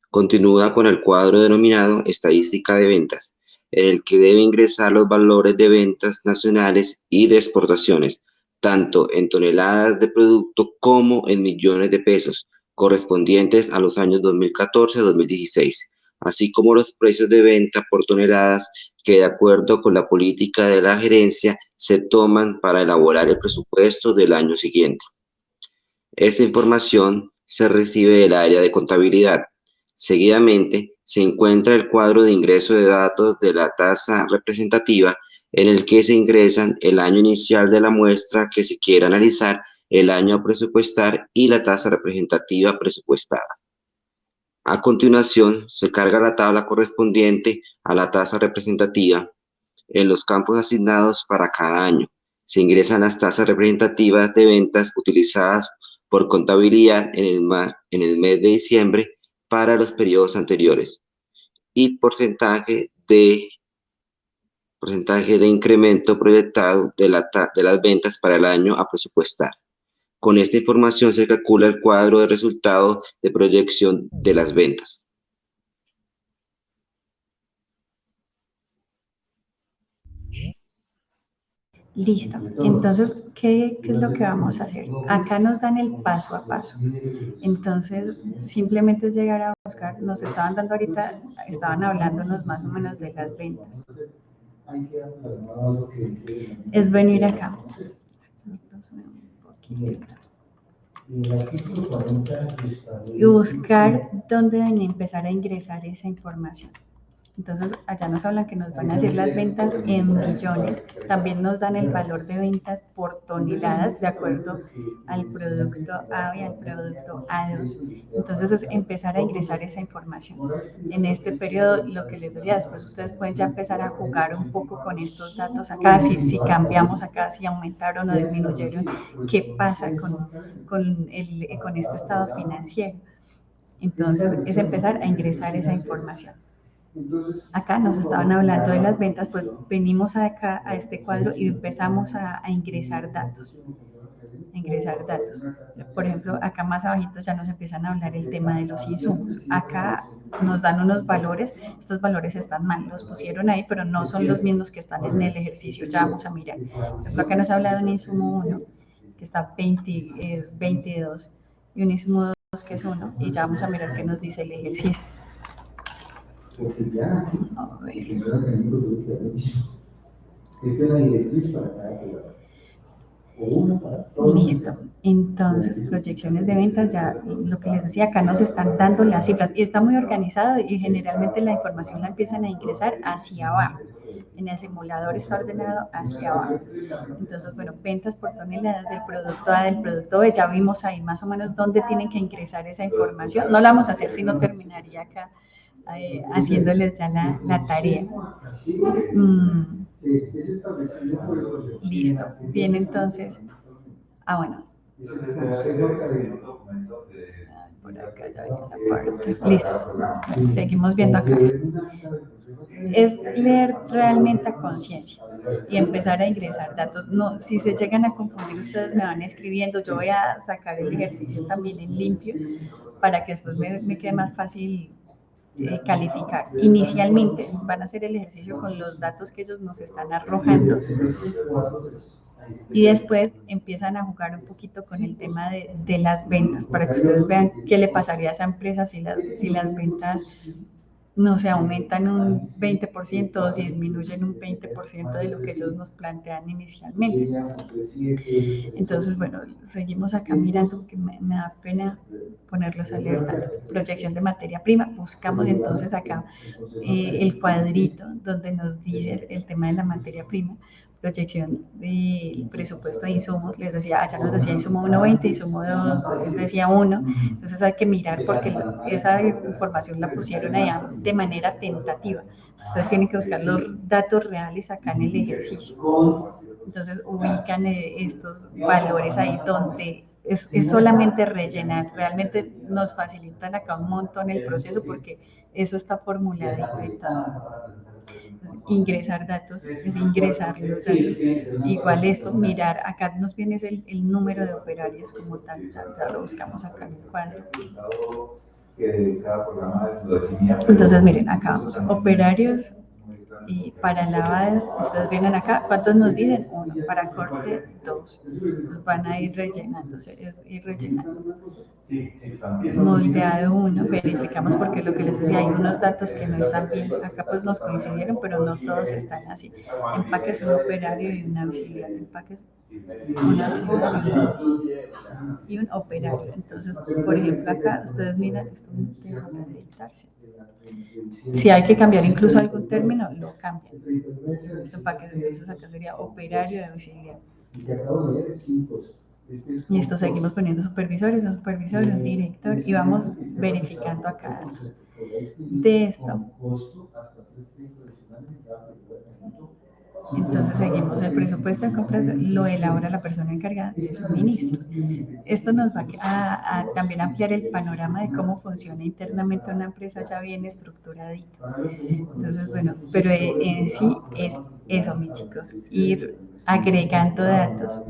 Continúa con el cuadro denominado Estadística de ventas, en el que debe ingresar los valores de ventas nacionales y de exportaciones, tanto en toneladas de producto como en millones de pesos, correspondientes a los años 2014-2016, así como los precios de venta por toneladas que, de acuerdo con la política de la gerencia, se toman para elaborar el presupuesto del año siguiente. Esta información se recibe del área de contabilidad. Seguidamente, se encuentra el cuadro de ingreso de datos de la tasa representativa, en el que se ingresan el año inicial de la muestra que se quiere analizar, el año a presupuestar y la tasa representativa presupuestada. A continuación, se carga la tabla correspondiente a la tasa representativa en los campos asignados para cada año. Se ingresan las tasas representativas de ventas utilizadas por contabilidad en el mes de diciembre para los periodos anteriores y porcentaje de incremento proyectado de las ventas para el año a presupuestar. Con esta información se calcula el cuadro de resultados de proyección de las ventas. Listo. Entonces, ¿qué es lo que vamos a hacer? Acá nos dan el paso a paso. Entonces, simplemente es llegar a buscar, nos estaban dando ahorita, estaban hablándonos más o menos de las ventas. Es venir acá. Y buscar dónde empezar a ingresar esa información. Entonces, allá nos hablan que nos van a decir las ventas en millones. También nos dan el valor de ventas por toneladas de acuerdo al producto A y al producto A2. Entonces, es empezar a ingresar esa información. En este periodo, lo que les decía, después ustedes pueden ya empezar a jugar un poco con estos datos acá, si cambiamos acá, si aumentaron o disminuyeron, qué pasa con este estado financiero. Entonces, es empezar a ingresar esa información. Acá nos estaban hablando de las ventas, pues venimos acá a este cuadro y empezamos a ingresar datos. Por ejemplo, acá más abajito ya nos empiezan a hablar el tema de los insumos. Acá nos dan unos valores, estos valores están mal, los pusieron ahí, pero no son los mismos que están en el ejercicio, ya vamos a mirar. Por ejemplo, acá nos habla de un insumo 1, que está 20, es 22, y un insumo 2, que es 1, y ya vamos a mirar qué nos dice el ejercicio. A ver. Esta es la directriz para cada programa. Listo. Entonces, proyecciones de ventas, ya lo que les decía, acá nos están dando las cifras y está muy organizado y generalmente la información la empiezan a ingresar hacia abajo. En el simulador está ordenado hacia abajo. Entonces, bueno, ventas por toneladas del producto A, del producto B, ya vimos ahí más o menos dónde tienen que ingresar esa información. No la vamos a hacer, sino terminaría acá haciéndoles ya la tarea. Listo. Bien, entonces. Bueno. Por acá ya viene la parte. Listo. Bueno, seguimos viendo acá. Es leer realmente a conciencia y empezar a ingresar datos. No, si se llegan a confundir, ustedes me van escribiendo. Yo voy a sacar el ejercicio también en limpio para que después me quede más fácil calificar. Inicialmente van a hacer el ejercicio con los datos que ellos nos están arrojando y después empiezan a jugar un poquito con el tema de las ventas para que ustedes vean qué le pasaría a esa empresa si las ventas no se aumentan un 20% o si disminuyen un 20% de lo que ellos nos plantean inicialmente. Entonces, bueno, seguimos acá mirando porque me da pena ponerlos a leer tanto. Proyección de materia prima, buscamos entonces acá el cuadrito donde nos dice el tema de la materia prima, proyección del presupuesto de insumos, les decía, allá nos decía insumo 1.20, insumo 2 decía 1, entonces hay que mirar porque esa información la pusieron allá de manera tentativa. Ustedes tienen que buscar los datos reales acá en el ejercicio. Entonces ubican estos valores ahí donde es solamente rellenar. Realmente nos facilitan acá un montón el proceso porque eso está formuladito y todo. Entonces, ingresar datos es ingresar los datos. Igual esto, mirar, acá nos viene el número de operarios como tal, ya lo buscamos acá en el cuadro. Entonces miren, acá vamos, operarios y para lavado, ustedes vienen acá, ¿cuántos nos dicen? 1, para corte 2, entonces van a ir rellenándose, es ir rellenando. Moldeado 1, verificamos porque lo que les decía, hay unos datos que no están bien, acá pues nos coincidieron, pero no todos están así. Empaques un operario y un auxiliar, empaques un auxiliar y un operario. Entonces, por ejemplo, acá ustedes miran, esto deja de editarse. Si hay que cambiar incluso algún término, lo cambian. Entonces acá sería operario de auxiliar. Y esto seguimos poniendo supervisores, un supervisor, un director y vamos verificando acá datos. De esto, entonces seguimos el presupuesto de compras, lo elabora la persona encargada de suministros. Esto nos va a también ampliar el panorama de cómo funciona internamente una empresa ya bien estructuradita. Entonces, bueno, pero en sí es eso, mis chicos, ir agregando datos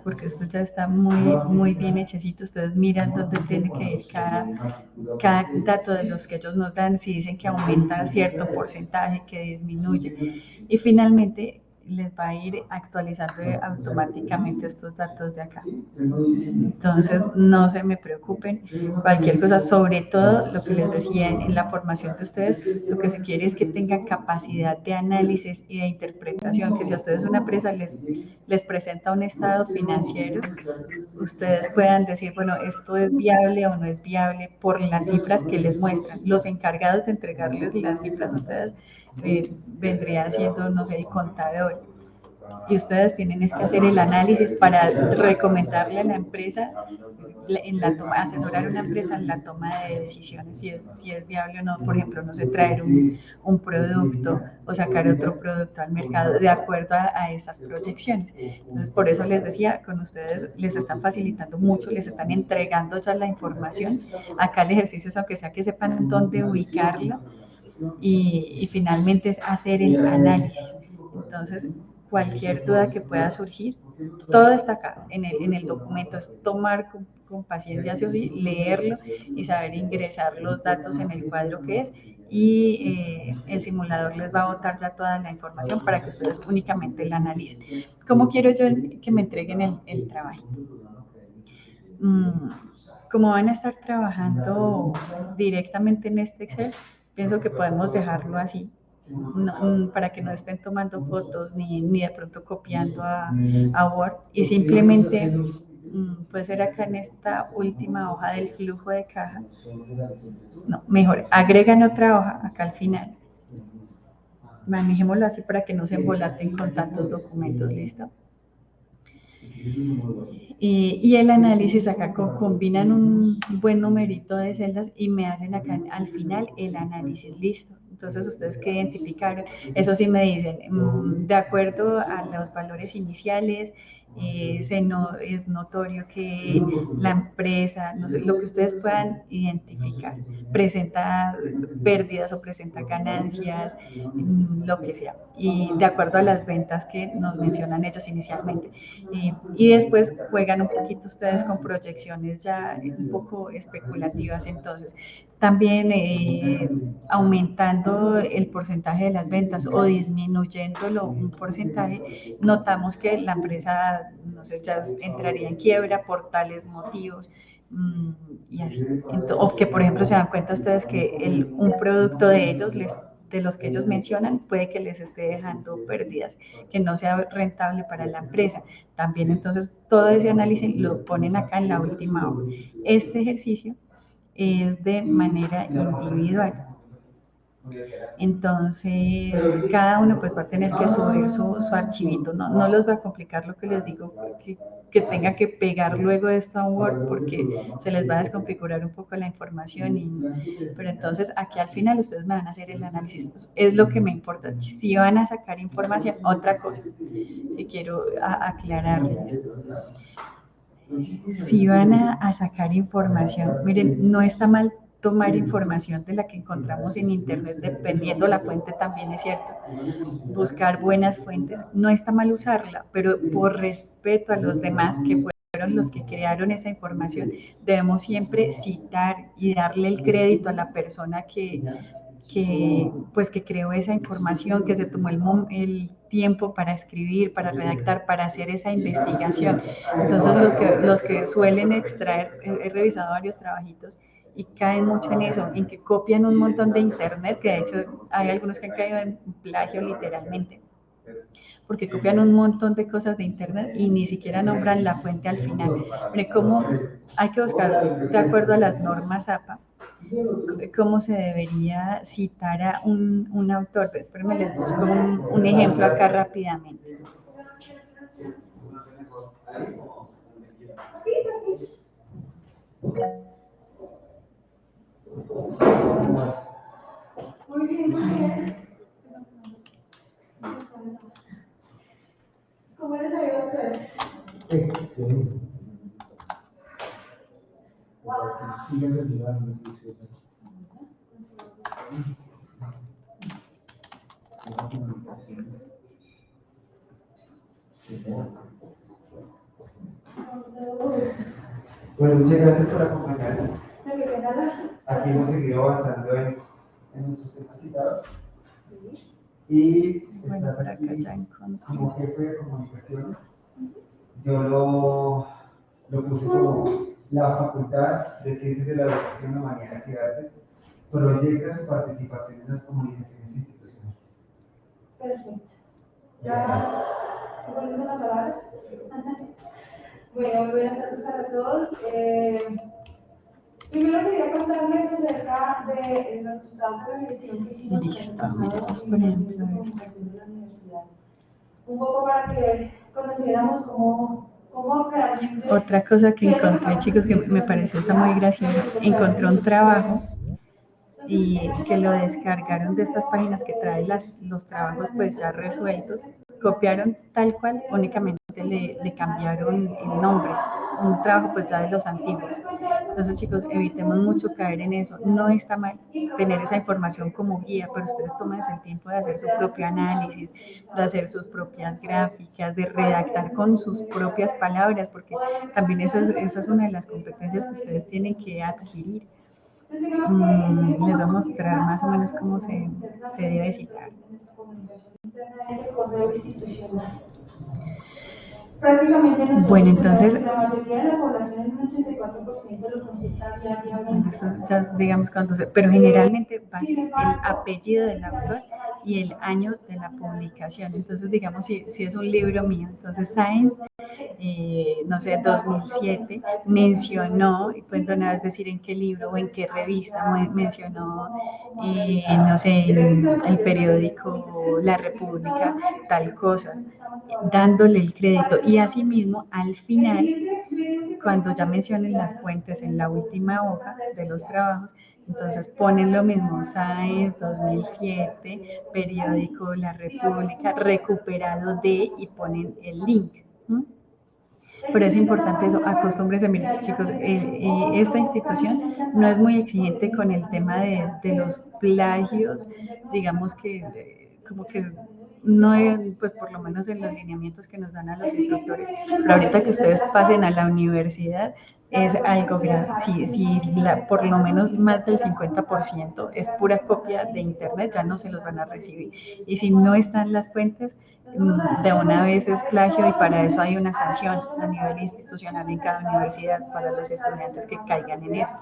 porque esto ya está muy bien hechecito. Ustedes miran dónde tiene que ir cada dato de los que ellos nos dan, si dicen que aumenta cierto porcentaje, que disminuye. Y finalmente les va a ir actualizando automáticamente estos datos de acá. Entonces, no se me preocupen, cualquier cosa, sobre todo lo que les decía en la formación de ustedes, lo que se quiere es que tengan capacidad de análisis y de interpretación, que si a ustedes una empresa les presenta un estado financiero, ustedes puedan decir, bueno, esto es viable o no es viable por las cifras que les muestran. Los encargados de entregarles las cifras a ustedes vendría siendo, no sé, el contador. Y ustedes tienen que hacer el análisis para recomendarle a la empresa, asesorar a una empresa en la toma de decisiones, si es viable o no, por ejemplo, no sé, traer un producto o sacar otro producto al mercado de acuerdo a esas proyecciones. Entonces, por eso les decía, con ustedes les están facilitando mucho, les están entregando ya la información. Acá el ejercicio es, aunque sea que sepan dónde ubicarla, y finalmente es hacer el análisis. Entonces, cualquier duda que pueda surgir, todo está acá en el documento, es tomar con paciencia su leerlo y saber ingresar los datos en el cuadro que es, y el simulador les va a botar ya toda la información para que ustedes únicamente la analicen. ¿Cómo quiero yo que me entreguen el trabajo? Como van a estar trabajando directamente en este Excel, pienso que podemos dejarlo así, para que no estén tomando fotos ni de pronto copiando a Word, y simplemente puede ser acá en esta última hoja del flujo de caja, no, mejor, agregan otra hoja acá al final, manejémoslo así para que no se embolaten con tantos documentos, ¿listo? Y el análisis acá combinan un buen numerito de celdas y me hacen acá al final el análisis, listo. Entonces, ustedes que identificaron, eso sí me dicen, de acuerdo a los valores iniciales, es notorio que la empresa, no sé, lo que ustedes puedan identificar, presenta pérdidas o presenta ganancias, lo que sea, y de acuerdo a las ventas que nos mencionan ellos inicialmente. Y después juegan un poquito ustedes con proyecciones ya un poco especulativas, entonces también aumentando el porcentaje de las ventas o disminuyéndolo un porcentaje, notamos que la empresa, no sé, ya entraría en quiebra por tales motivos. Y así. O que, por ejemplo, se dan cuenta ustedes que un producto de ellos de los que ellos mencionan, puede que les esté dejando pérdidas, que no sea rentable para la empresa. También, entonces, todo ese análisis lo ponen acá en la última hoja. Este ejercicio es de manera individual. Entonces, cada uno pues va a tener que subir su archivito. No los va a complicar lo que les digo, que tenga que pegar luego esto a Word, porque se les va a desconfigurar un poco la información. Pero entonces, aquí al final ustedes me van a hacer el análisis. Pues, es lo que me importa. Si van a sacar información, otra cosa que quiero aclararles. Si van a sacar información, miren, no está mal tomar información de la que encontramos en internet, dependiendo la fuente también es cierto, buscar buenas fuentes, no está mal usarla, pero por respeto a los demás que fueron los que crearon esa información, debemos siempre citar y darle el crédito a la persona que creó esa información, que se tomó el tiempo para escribir, para redactar, para hacer esa investigación. Entonces, los que suelen extraer, he revisado varios trabajitos y caen mucho en eso, en que copian un montón de internet, que de hecho hay algunos que han caído en plagio literalmente, porque copian un montón de cosas de internet y ni siquiera nombran la fuente al final. Mire cómo hay que buscar, de acuerdo a las normas APA, cómo se debería citar a un autor. Espérenme, les busco un ejemplo acá rápidamente. Muy bien. ¿Cómo les ha ido a ustedes? Excelente. Bueno, muchas gracias por acompañarnos. Aquí hemos seguido avanzando en nuestros temas citados. Y Bueno, estás por acá aquí ya encontré. como jefe de comunicaciones. Yo lo puse como la Facultad de Ciencias de la Educación, Humanidades y Artes proyecta su participación en las comunicaciones institucionales. Perfecto. ¿Ya pones una palabra? Bueno, muy buenas tardes para todos. Primero quería contarles acerca de los resultados de la revisión que hicimos. Listo, miremos por ejemplo esto. Un poco para que conociéramos cómo realmente... Otra cosa que encontré, chicos, que me pareció está muy gracioso, encontré un trabajo y que lo descargaron de estas páginas que traen los trabajos pues ya resueltos, copiaron tal cual, únicamente le cambiaron el nombre, un trabajo pues ya de los antiguos. Entonces, chicos, evitemos mucho caer en eso. No está mal tener esa información como guía, pero ustedes tomen el tiempo de hacer su propio análisis, de hacer sus propias gráficas, de redactar con sus propias palabras, porque también esa es una de las competencias que ustedes tienen que adquirir. Les voy a mostrar más o menos cómo se debe citar. Bueno, entonces, la mayoría de la población, un 84% lo consulta diariamente. ya digamos cuánto, pero generalmente va a ser el apellido del autor y el año de la publicación. Entonces, digamos, si es un libro mío, entonces Science, no sé, 2007, mencionó, y pueden una vez decir en qué libro o en qué revista mencionó, no sé, en el periódico La República, tal cosa, dándole el crédito. Y asimismo, al final, cuando ya mencionen las fuentes en la última hoja de los trabajos, entonces ponen lo mismo, Science 2007, periódico La República, recuperado de, y ponen el link. Pero es importante eso, acostúmbrense, miren chicos, esta institución no es muy exigente con el tema de los plagios, digamos que como que no es, pues por lo menos en los lineamientos que nos dan a los instructores, pero ahorita que ustedes pasen a la universidad es algo grave, si por lo menos más del 50% es pura copia de internet, ya no se los van a recibir, y si no están las fuentes, de una vez es plagio, y para eso hay una sanción a nivel institucional en cada universidad para los estudiantes que caigan en eso.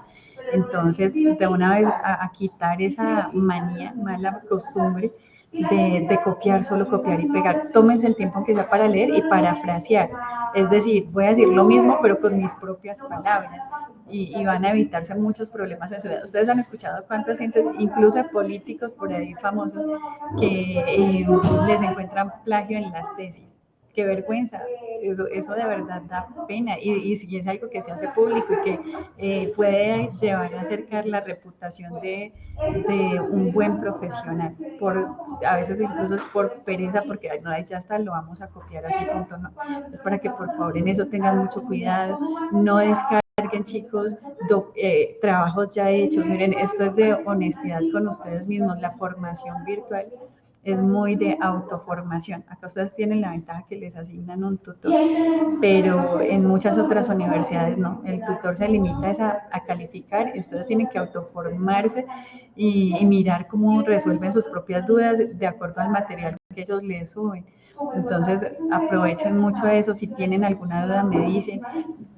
Entonces, de una vez a quitar esa manía, mala costumbre de copiar, solo copiar y pegar. Tómense el tiempo aunque sea para leer y parafrasear. Es decir, voy a decir lo mismo pero con mis propias palabras, y van a evitarse muchos problemas en su vida. Ustedes han escuchado cuántas gente, incluso políticos por ahí famosos, que les encuentran plagio en las tesis. Qué vergüenza, eso de verdad da pena, y si es algo que se hace público y que puede llevar a acercar la reputación de un buen profesional, a veces incluso es por pereza, porque no, ya está, lo vamos a copiar así, punto, no. Es para que por favor en eso tengan mucho cuidado, no descarguen, chicos, trabajos ya hechos. Miren, esto es de honestidad con ustedes mismos. La formación virtual es muy de autoformación. Acá ustedes tienen la ventaja que les asignan un tutor, pero en muchas otras universidades no. El tutor se limita a calificar, y ustedes tienen que autoformarse y mirar cómo resuelven sus propias dudas de acuerdo al material que ellos les suben. Entonces, aprovechen mucho eso. Si tienen alguna duda, me dicen.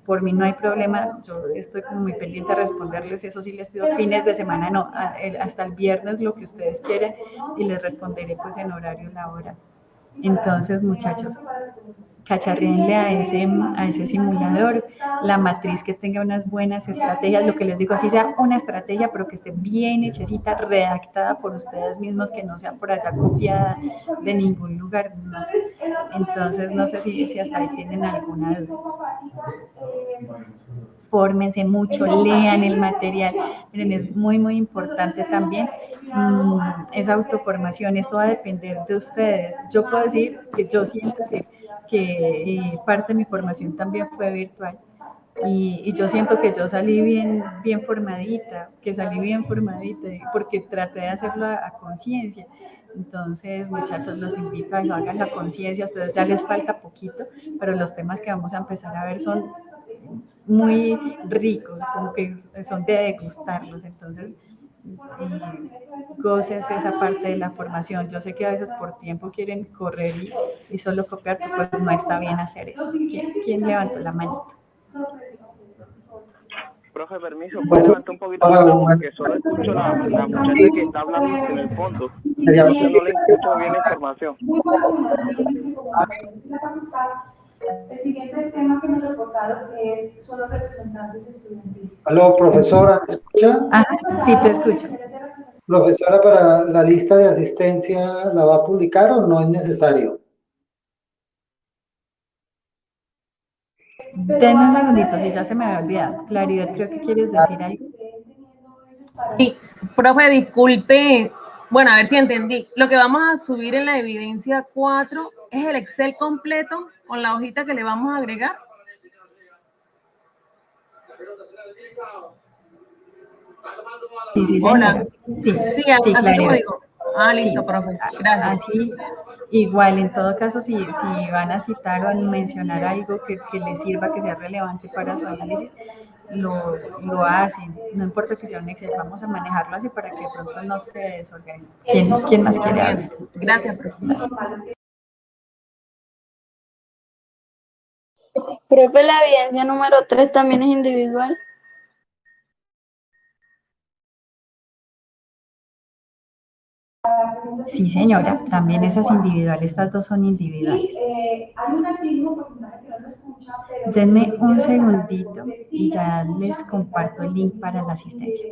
Por mí no hay problema, yo estoy como muy pendiente a responderles. Eso sí, les pido fines de semana, no, hasta el viernes, lo que ustedes quieran, y les responderé pues en horario laboral. Entonces, muchachos, cacharréenle a ese simulador, la matriz que tenga unas buenas estrategias, lo que les digo, así sea una estrategia, pero que esté bien hechecita, redactada por ustedes mismos, que no sea por allá copiada de ningún lugar, no. Entonces, no sé si hasta ahí tienen alguna duda. Fórmense mucho, lean el material. Miren, es muy, muy importante también esa autoformación. Esto va a depender de ustedes. Yo puedo decir que yo siento que parte de mi formación también fue virtual. Y yo siento que yo salí bien formadita, porque traté de hacerlo a conciencia. Entonces, muchachos, los invito a eso, hagan la conciencia. A ustedes ya les falta poquito, pero los temas que vamos a empezar a ver son muy ricos, como que son de degustarlos. Entonces, goces esa parte de la formación. Yo sé que a veces por tiempo quieren correr y solo copiar, pero pues no está bien hacer eso. ¿Quién levantó la manita? Profe, permiso, ¿puede levantar un poquito más la voz? Que solo escucho la muchacha que está hablando en el fondo. Entonces no le escucho bien la información. El siguiente tema que nos reportaron es son los representantes estudiantiles. Aló, profesora, ¿me escucha? Ah, sí, te escucho. Profesora, para la lista de asistencia, ¿la va a publicar o no es necesario? Denme un segundito, si ya se me había olvidado. Claridad, creo que quieres decir algo. Sí, profe, disculpe. Bueno, a ver si entendí. Lo que vamos a subir en la evidencia 4 es el Excel completo con la hojita que le vamos a agregar. Sí, Hola. Sí, así como Claridad. digo. Ah, listo, Sí, profe. Gracias. Así, igual, en todo caso, si van a citar o a mencionar algo que les sirva, que sea relevante para su análisis, lo hacen. No importa que sea un Excel, vamos a manejarlo así para que de pronto no se desorganice. ¿Quién más quiere hablar? Gracias, profe. Profe, la evidencia número 3 también es individual. Sí, señora, también esas individuales, estas dos son individuales. Hay un altísimo porcentaje que no lo escucha, pero... Denme un segundito y ya les comparto el link para la asistencia.